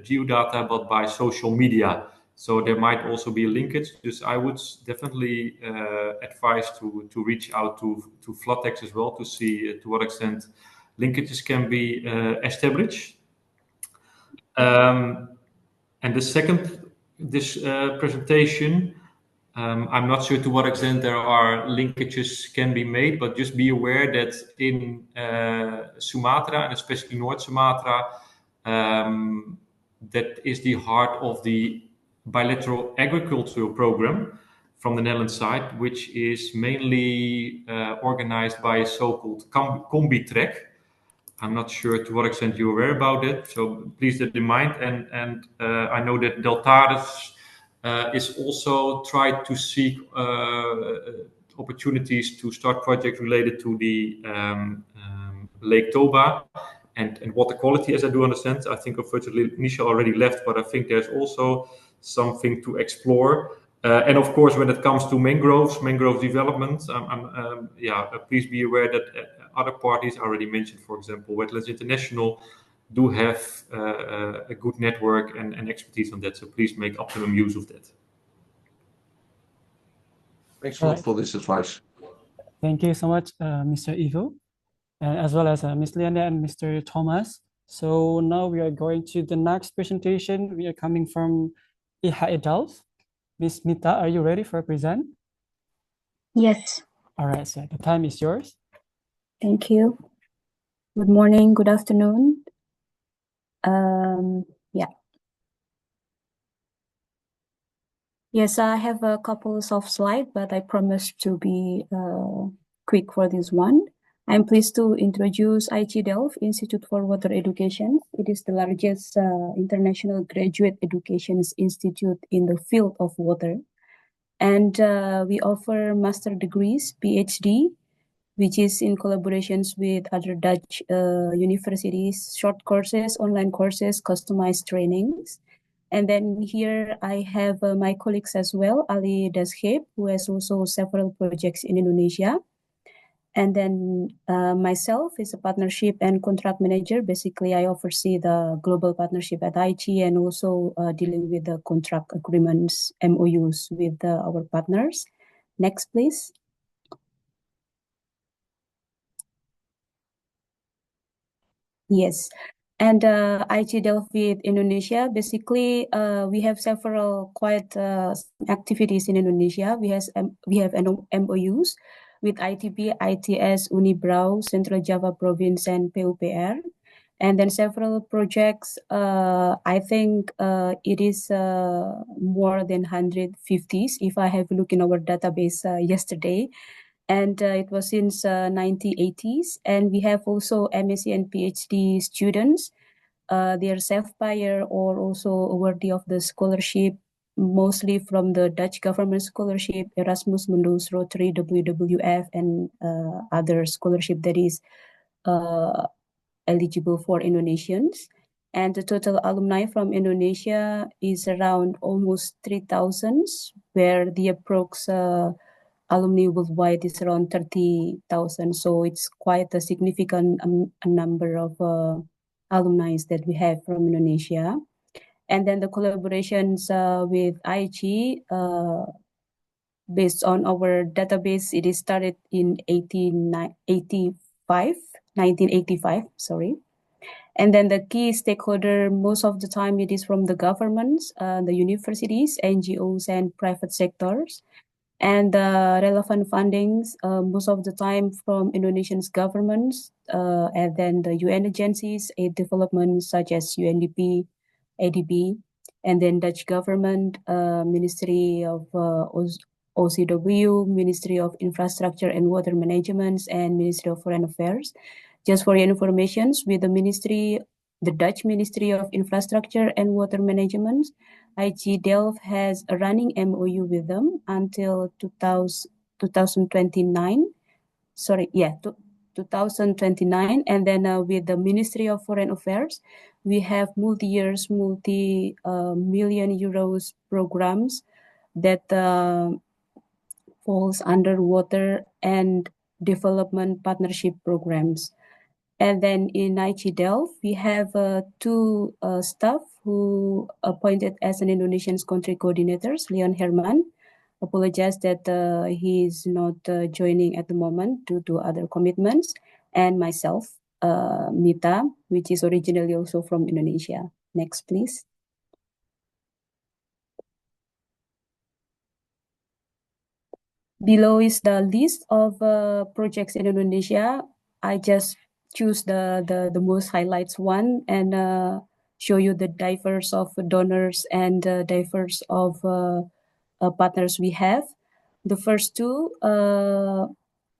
geodata but by social media. So there might also be a linkage. Just I would definitely advise to reach out to FloodTex as well to see to what extent linkages can be established. And the second, this presentation, I'm not sure to what extent there are linkages can be made, but just be aware that in Sumatra, and especially North Sumatra, that is the heart of the bilateral agricultural program from the Netherlands side, which is mainly organized by a so-called Combi-Trek. I'm not sure to what extent you're aware about it, so please keep in mind. And I know that Deltares is also tried to seek opportunities to start projects related to the Lake Toba and water quality, as I do understand. I think unfortunately Nisha already left, but I think there's also something to explore. And of course, when it comes to mangrove development, please be aware that other parties already mentioned, for example, Wetlands International, do have a good network and expertise on that. So please make optimum use of that. Thanks a lot for this advice. Thank you so much, Mr. Ivo, as well as Ms. Liane and Mr. Thomas. So now we are going to the next presentation. We are coming from IHE Delft. Ms. Mita, are you ready for a present? Yes. All right, so the time is yours. Thank you. Good morning, good afternoon. Yes, I have a couple of slides, but I promise to be quick for this one. I'm pleased to introduce IHE Delft Institute for Water Education. It is the largest international graduate education institute in the field of water. And we offer master degrees, PhD, which is in collaborations with other Dutch universities, short courses, online courses, customized trainings. And then here I have my colleagues as well, Ali Dasheep, who has also several projects in Indonesia. And then myself is a partnership and contract manager. Basically, I oversee the global partnership at IHE and also dealing with the contract agreements, MOUs with our partners. Next, please. Yes. And IHE Delft with Indonesia, basically, we have several quite activities in Indonesia. We have MOUs with ITB, ITS, Unibrau, Central Java Province, and PUPR. And then several projects, I think it is more than 150s, if I have a look in our database yesterday. And it was since 1980s. And we have also MSc and PhD students. They are self-paying or also worthy of the scholarship, mostly from the Dutch government scholarship, Erasmus Mundus, Rotary, WWF, and other scholarship that is eligible for Indonesians. And the total alumni from Indonesia is around almost 3,000, where the approx alumni worldwide is around 30,000. So it's quite a significant a number of alumni that we have from Indonesia. And then the collaborations with IHE, based on our database, it is started in 1985, sorry. And then the key stakeholder, most of the time it is from the governments, the universities, NGOs, and private sectors. And the relevant fundings, most of the time from Indonesian governments, and then the UN agencies, aid development such as UNDP, ADB, and then Dutch government, Ministry of OCW, Ministry of Infrastructure and Water Management, and Ministry of Foreign Affairs. Just for your information, with the Dutch Ministry of Infrastructure and Water Management, IHE Delft has a running MOU with them until 2029. 2029. And then with the Ministry of Foreign Affairs, we have multi-million euros programs that falls under water and development partnership programs. And then in IHE Delft, we have two staff who appointed as an Indonesian country coordinators, Leon Herman. Apologize that he is not joining at the moment due to other commitments. And myself, Mita, which is originally also from Indonesia. Next, please. Below is the list of projects in Indonesia. I just choose the most highlights one and show you the diverse of donors and diverse of partners we have. The first two,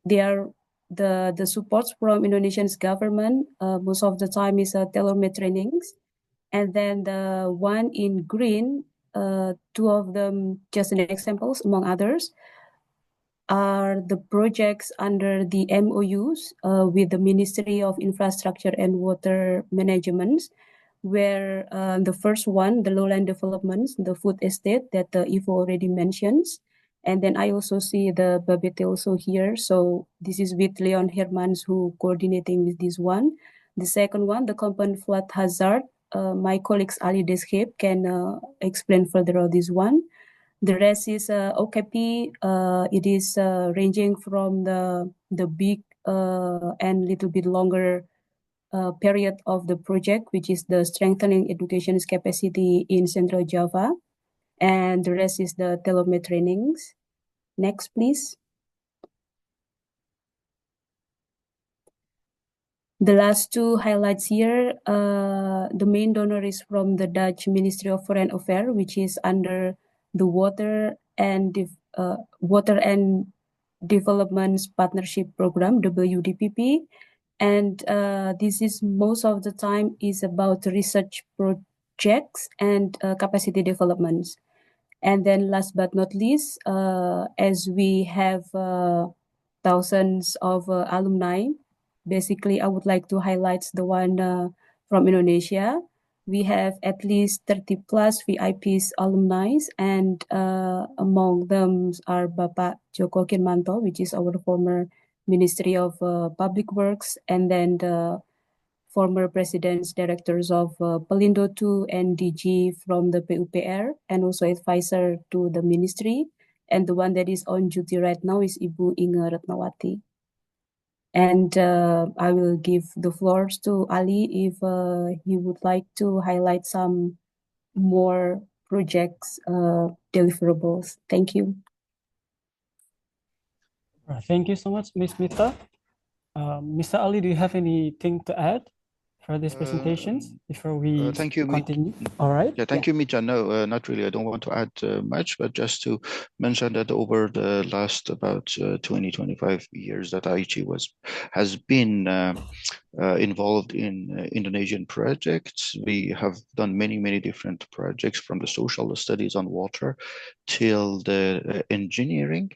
they are the supports from Indonesian government. Most of the time is tailor-made trainings. And then the one in green, two of them, just an examples among others, are the projects under the MOUs with the Ministry of Infrastructure and Water Management, where the first one, the lowland developments, the food estate that Ivo already mentions. And then I also see the Babette also here. So this is with Leon Hermans who coordinating with this one. The second one, the compound flood hazard, my colleagues Ali Deschep can explain further on this one. The rest is OKP. It is ranging from the big and little bit longer period of the project, which is the strengthening education capacity in Central Java. And the rest is the tailor-made trainings. Next, please. The last two highlights here, the main donor is from the Dutch Ministry of Foreign Affairs, which is under the Water and Development Partnership Program, WDPP. And this is most of the time is about research projects and capacity developments. And then last but not least, as we have thousands of alumni, basically I would like to highlight the one from Indonesia. We have at least 30 plus VIPs alumni, and among them are Bapak Joko Kirmanto, which is our former Ministry of Public Works, and then the former presidents, directors of Pelindo 2 and DG from the PUPR, and also advisor to the ministry. And the one that is on duty right now is Ibu Inge Ratnawati. And I will give the floors to Ali if he would like to highlight some more projects deliverables. Thank you. Thank you so much, Ms. Mita. Mr. Ali, do you have anything to add for these presentations before we thank you, continue? All right. Yeah, thank you, Mita. No, not really. I don't want to add much, but just to mention that over the last about 25 years that IHE has been involved in Indonesian projects. We have done many different projects, from the social studies on water till the engineering.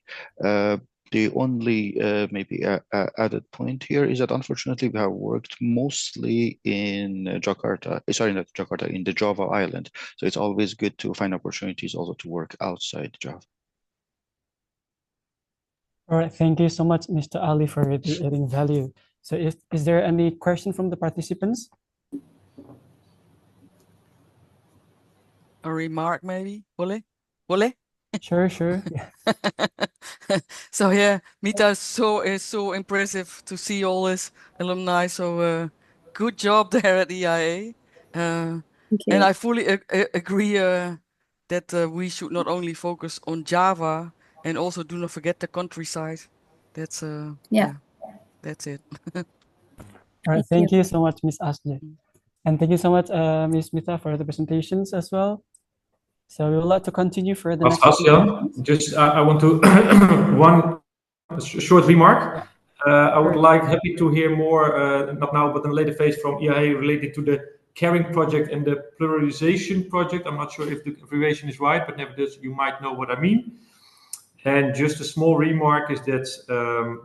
The only maybe added point here is that unfortunately we have worked mostly in Jakarta, sorry, not Jakarta, in the Java island. So it's always good to find opportunities also to work outside Java. All right, thank you so much, Mr. Ali, for the adding value. So is there any question from the participants? A remark maybe? Boleh? Boleh? Sure, sure. Yeah. So yeah, Mita is so impressive to see all this alumni. So good job there at EIA. Thank And you. I fully agree that we should not only focus on Java and also do not forget the countryside. That's Yeah. that's it. All right, Thank thank you so much, Ms. Ashley. And thank you so much, Ms. Mita, for the presentations as well. So we would like to continue for the next Hassan, just I want to one short remark. I would like happy to hear more, not now, but in a later phase from EIA related to the caring project and the pluralization project. I'm not sure if the abbreviation is right, but nevertheless, you might know what I mean. And just a small remark is that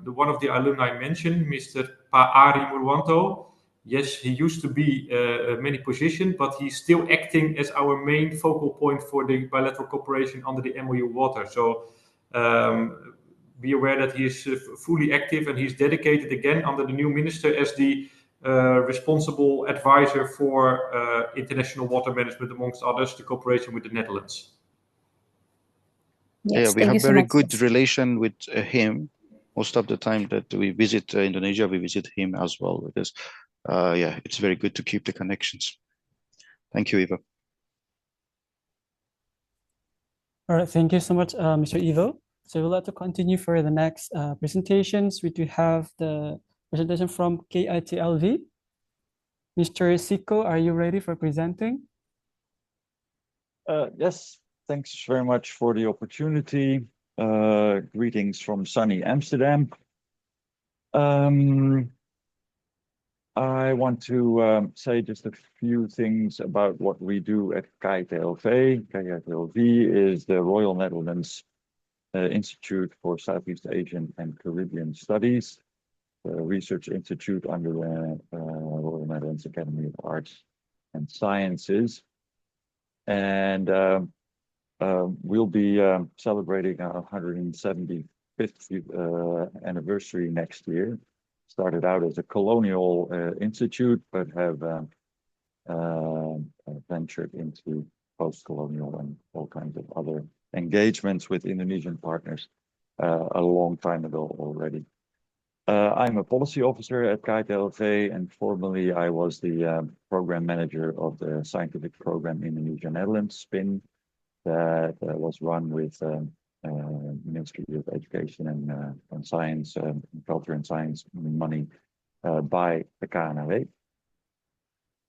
the one of the alumni mentioned, Mr. Paari Murwanto. Yes, he used to be many positions, but he's still acting as our main focal point for the bilateral cooperation under the MOU Water. So be aware that he is fully active and he's dedicated again under the new minister as the responsible advisor for international water management, amongst others, the cooperation with the Netherlands. Yes, Yeah, we thank you have so very much. good relation with him. Most of the time that we visit Indonesia, we visit him as well, because yeah, it's very good to keep the connections. Thank you, Eva. All right, thank you so much, Mr. Ivo. So we'd like to continue for the next presentations. We do have the presentation from KITLV. Mr. Siko, are you ready for presenting? Yes, thanks very much for the opportunity. Greetings from sunny Amsterdam. I want to say just a few things about what we do at KITLV. KITLV is the Royal Netherlands Institute for Southeast Asian and Caribbean Studies, a research institute under the Royal Netherlands Academy of Arts and Sciences. And we'll be celebrating our 175th anniversary next year. Started out as a colonial institute, but have ventured into post-colonial and all kinds of other engagements with Indonesian partners a long time ago already. I'm a policy officer at KITLV, and formerly I was the program manager of the scientific program in Indonesia, Netherlands, SPIN, that was run with Ministry of Education and Science, Culture and Science money by the KNW.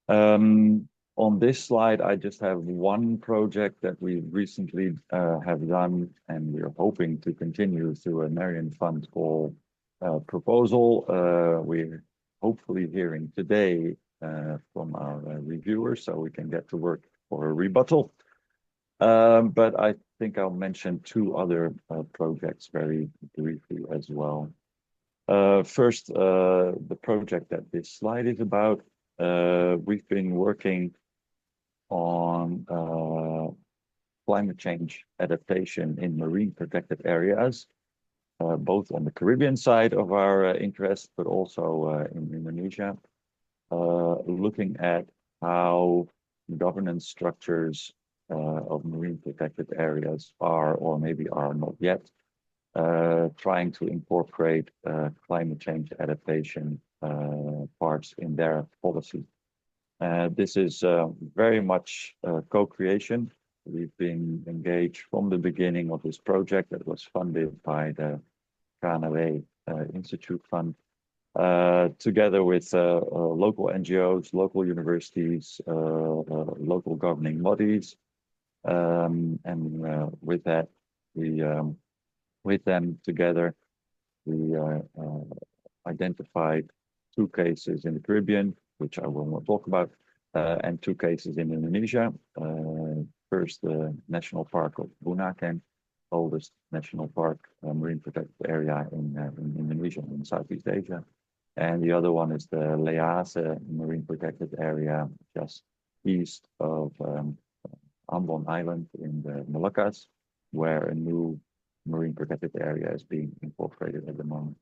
On this slide, I just have one project that we recently have done, and we're hoping to continue through a Marian Fund call proposal. We're hopefully hearing today from our reviewers, so we can get to work for a rebuttal. But I think I'll mention two other projects very briefly as well. First, the project that this slide is about. We've been working on climate change adaptation in marine protected areas, both on the Caribbean side of our interest, but also in Indonesia, looking at how governance structures of marine protected areas are, or maybe are not yet, trying to incorporate climate change adaptation parts in their policy. This is very much co-creation. We've been engaged from the beginning of this project that was funded by the KNW Institute Fund, together with local NGOs, local universities, local governing bodies. And with that, we, with them together, we identified two cases in the Caribbean, which I will not talk about, and two cases in Indonesia. First, the National Park of Bunaken, oldest national park, marine protected area in Indonesia and Southeast Asia. And the other one is the Lease marine protected area just east of Ambon Island in the Moluccas, where a new marine protected area is being incorporated at the moment.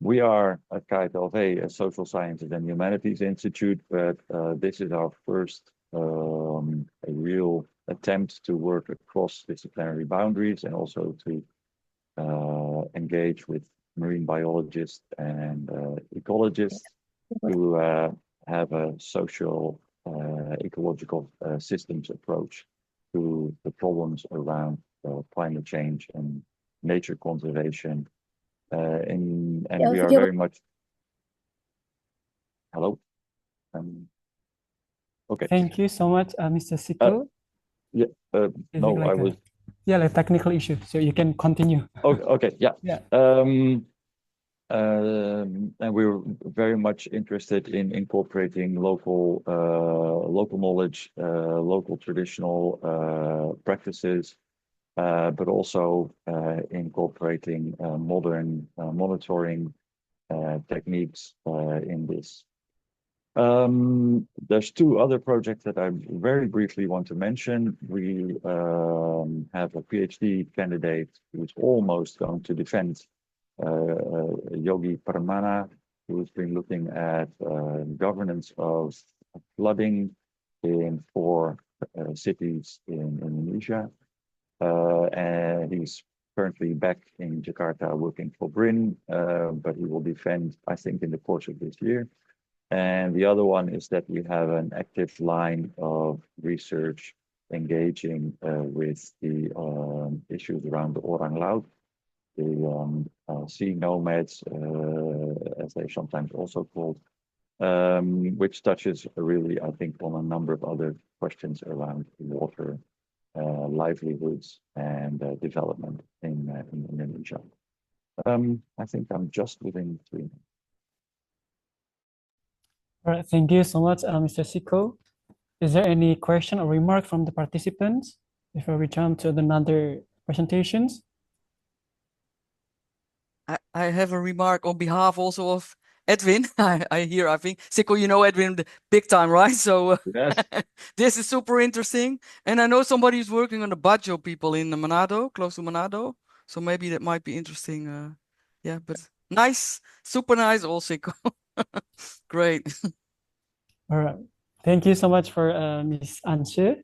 We are at KIT-LV, a social sciences and humanities institute, but this is our first a real attempt to work across disciplinary boundaries and also to engage with marine biologists and ecologists to have a social ecological systems approach to the problems around climate change and nature conservation. And we are very much... Hello? Okay. Thank you so much, Mr. Siko. Yeah, no, like I was... Yeah, like technical issue, so you can continue. Okay, yeah. Yeah. And we're very much interested in incorporating local knowledge, local traditional practices, but also incorporating modern monitoring techniques in this. There's two other projects that I very briefly want to mention. We have a PhD candidate who's almost going to defend Yogi Paramana, who's been looking at governance of flooding in 4 cities in Indonesia. And he's currently back in Jakarta working for BRIN, but he will defend, I think, in the course of this year. And the other one is that we have an active line of research engaging with the issues around the orang laut, the sea nomads, as they're sometimes also called, which touches really, I think, on a number of other questions around water, livelihoods, and development in Indonesia. I think I'm just within 3 minutes. All right, thank you so much, Mr. Siko. Is there any question or remark from the participants before we jump to another presentations? I have a remark on behalf also of Edwin. I think, Siko, you know Edwin big time, right? So yes. This is super interesting. And I know somebody who's working on the Bajo people in Manado, close to Manado. So maybe that might be interesting. Yeah, but nice, super nice all, Siko. Great. All right. Thank you so much for Ms. Anshe.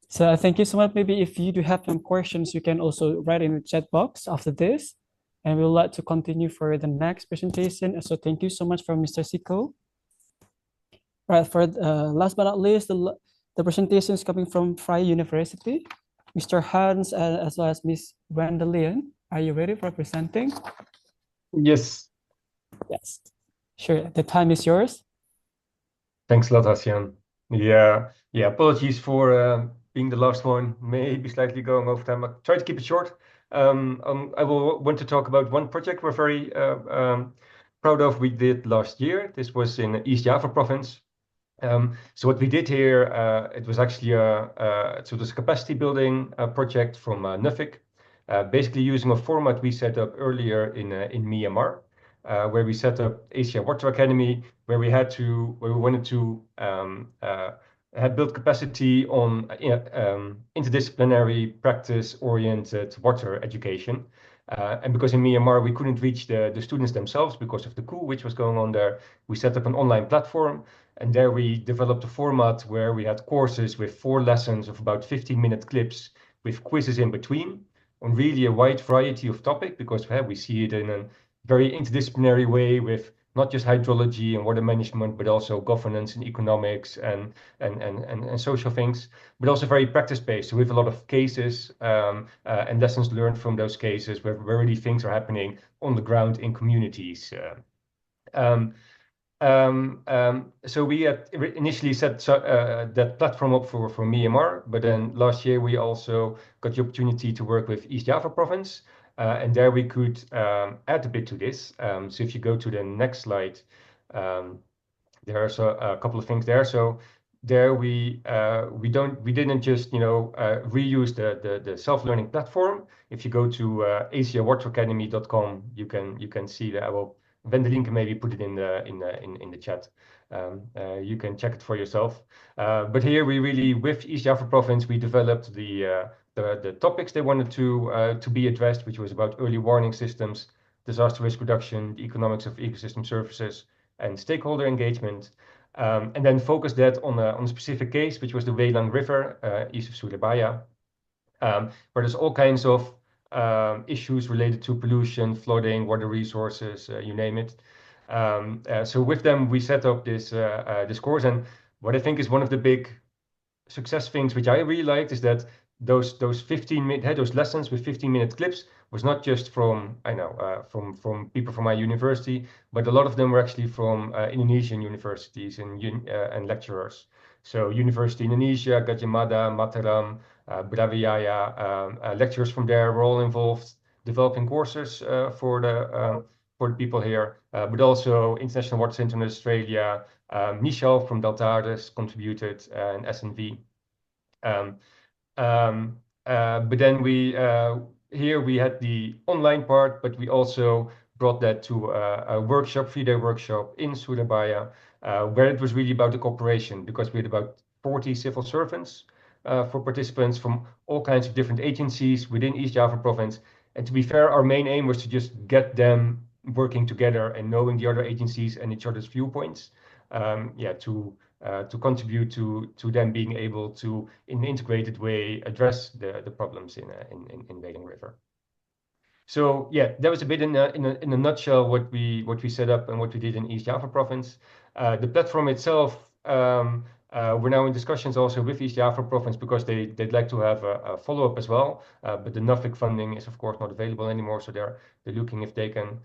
So thank you so much. Maybe if you do have some questions, you can also write in the chat box after this. And we'll like to continue for the next presentation. So thank you so much for Mr. Siko. Right, for last but not least, the presentation is coming from Freie University. Mr. Hans, as well as Ms. Wendelin, are you ready for presenting? Yes. Yes. Sure, the time is yours. Thanks a lot, Hassan. Yeah, apologies for being the last one, maybe slightly going over time. I'll try to keep it short. I will want to talk about one project we're very proud of we did last year. This was in East Java province. So what we did here, it was actually so this capacity building project from Nuffic, basically using a format we set up earlier in Myanmar, where we set up Asia Water Academy, where we wanted to have built capacity on interdisciplinary practice-oriented water education. And because in Myanmar we couldn't reach the students themselves because of the coup which was going on there, we set up an online platform, and there we developed a format where we had courses with 4 lessons of about 15-minute clips with quizzes in between on really a wide variety of topics, because we see it in a very interdisciplinary way with not just hydrology and water management, but also governance and economics and social things, but also very practice-based. So we have a lot of cases and lessons learned from those cases where really things are happening on the ground in communities. So we had initially set that platform up for Myanmar, but then last year we also got the opportunity to work with East Java province, and there we could add a bit to this. So if you go to the next slide, there's a couple of things there. So there we didn't just reuse the self-learning platform. If you go to asiawateracademy.com, you can see that. I will Wendelin can maybe put it in the chat. You can check it for yourself. But here we really, with East Java province, we developed the topics they wanted to be addressed, which was about early warning systems, disaster risk reduction, the economics of ecosystem services, and stakeholder engagement. And then focus that on a specific case, which was the Waylang River east of Surabaya, where there's all kinds of issues related to pollution, flooding, water resources, you name it. So with them, we set up this course. And what I think is one of the big success things, which I really liked, is that those 15-minute those lessons with 15-minute clips was not just from from people from my university, but a lot of them were actually from Indonesian universities and lecturers. So University Indonesia, Gadjah Mada, Mataram, Brawijaya, lecturers from there were all involved developing courses for the people here, but also International Water Centre in Australia. Michel from Deltares contributed, and SNV. But then here we had the online part, but we also brought that to a workshop, 3-day workshop in Surabaya, where it was really about the cooperation, because we had about 40 civil servants for participants from all kinds of different agencies within East Java province. And to be fair, our main aim was to just get them working together and knowing the other agencies and each other's viewpoints. To contribute to them being able to, in an integrated way, address the problems in Waylang River. So yeah, that was a bit in a nutshell what we set up and what we did in East Java province. The platform itself, we're now in discussions also with East Java province, because they'd like to have a follow-up as well. But the NAFIC funding is of course not available anymore, so they're looking if they can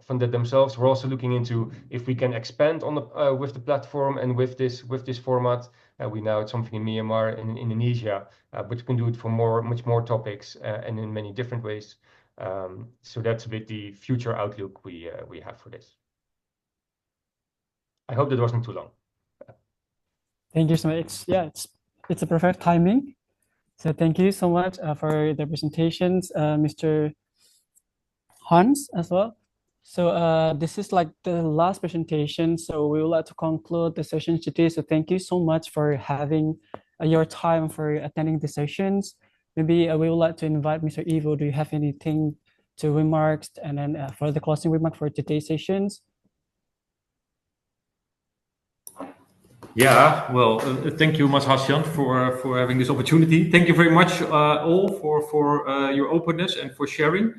fund it themselves. We're also looking into if we can expand on the with the platform and with this format. We now have something in Myanmar and in Indonesia, but we can do it for much more topics and in many different ways. So that's a bit the future outlook we have for this. I hope that wasn't too long. Thank you so much. It's a perfect timing. So thank you so much for the presentations, Mr. Hans as well. So this is like the last presentation. So we would like to conclude the session today. So thank you so much for having your time for attending the sessions. Maybe we would like to invite Mr. Ivo. Do you have anything to remarks, and then for the closing remark for today's sessions? Yeah, well, thank you, Mas Hassan, for having this opportunity. Thank you very much all for your openness and for sharing.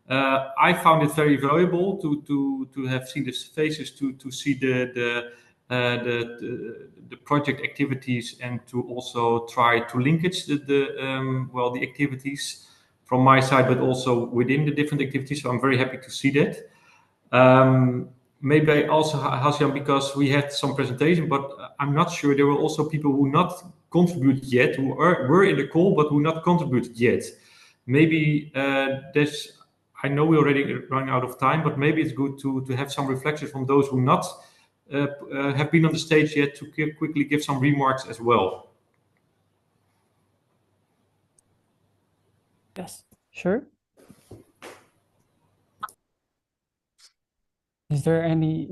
I found it very valuable to have seen these faces, to see the project activities, and to also try to linkage the activities from my side, but also within the different activities. So I'm very happy to see that. Maybe I also, Hassan, because we had some presentation, but I'm not sure. There were also people who not contributed yet, who were in the call, but who not contributed yet. Maybe I know we already running out of time, but maybe it's good to have some reflections from those who not have been on the stage yet, to quickly give some remarks as well. Yes, sure. Is there any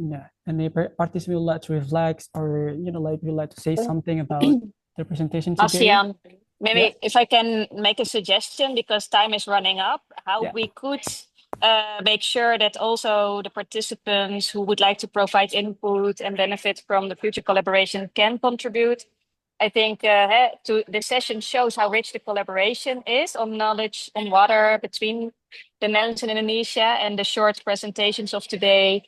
parties would like to reflect, or like would like to say something about the presentation today? Asian, maybe if I can make a suggestion, because time is running up, how we could make sure that also the participants who would like to provide input and benefit from the future collaboration can contribute. I think the session shows how rich the collaboration is on knowledge on water between the Netherlands and Indonesia, and the short presentations of today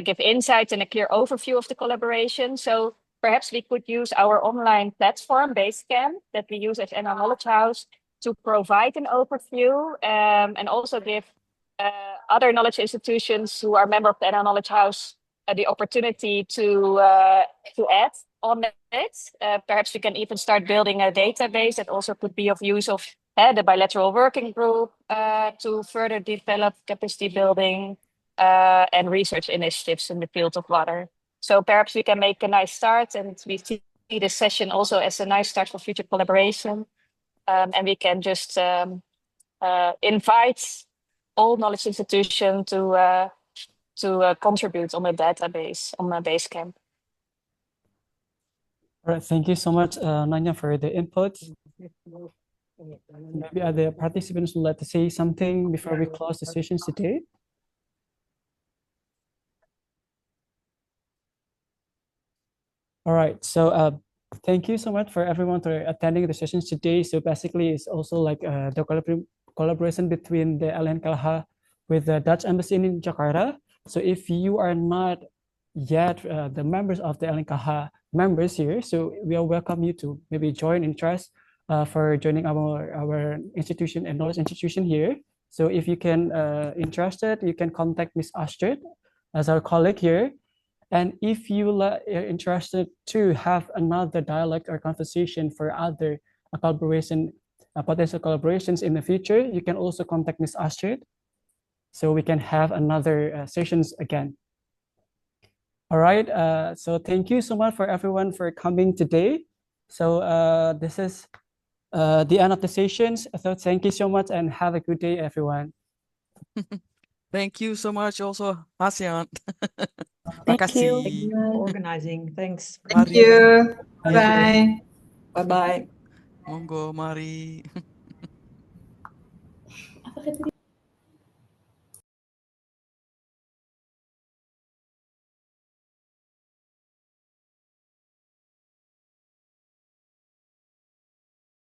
give insight and a clear overview of the collaboration. So perhaps we could use our online platform, Basecamp, that we use at NL Knowledge House, to provide an overview and also give other knowledge institutions who are member of the NL Knowledge House the opportunity to add on it. Perhaps we can even start building a database that also could be of use of the bilateral working group to further develop capacity building and research initiatives in the field of water. So perhaps we can make a nice start, and we see see this session also as a nice start for future collaboration. And we can just invite all knowledge institutions to contribute on the database on the Basecamp. All right, thank you so much, Nanya, for the input. Maybe other participants would like to say something before we close the session today. All right, so thank you so much for everyone for attending the sessions today. So basically, it's also like the collaboration between the LNKLH with the Dutch Embassy in Jakarta. So if you are not yet the members of the LNKLH members here, so we will welcome you to maybe join interest for joining our institution and knowledge institution here. So if you can interested, you can contact Ms. Astrid as our colleague here. And if you are interested to have another dialogue or conversation for other collaboration, potential collaborations in the future, you can also contact Ms. Astrid, so we can have another sessions again. All right, so thank you so much for everyone for coming today. So this is the end of the sessions. So thank you so much and have a good day, everyone. Thank you so much also, Hasian. Thank you. Thank you for organizing. Thanks. Thank you. Bye. Bye-bye. Monggo, mari.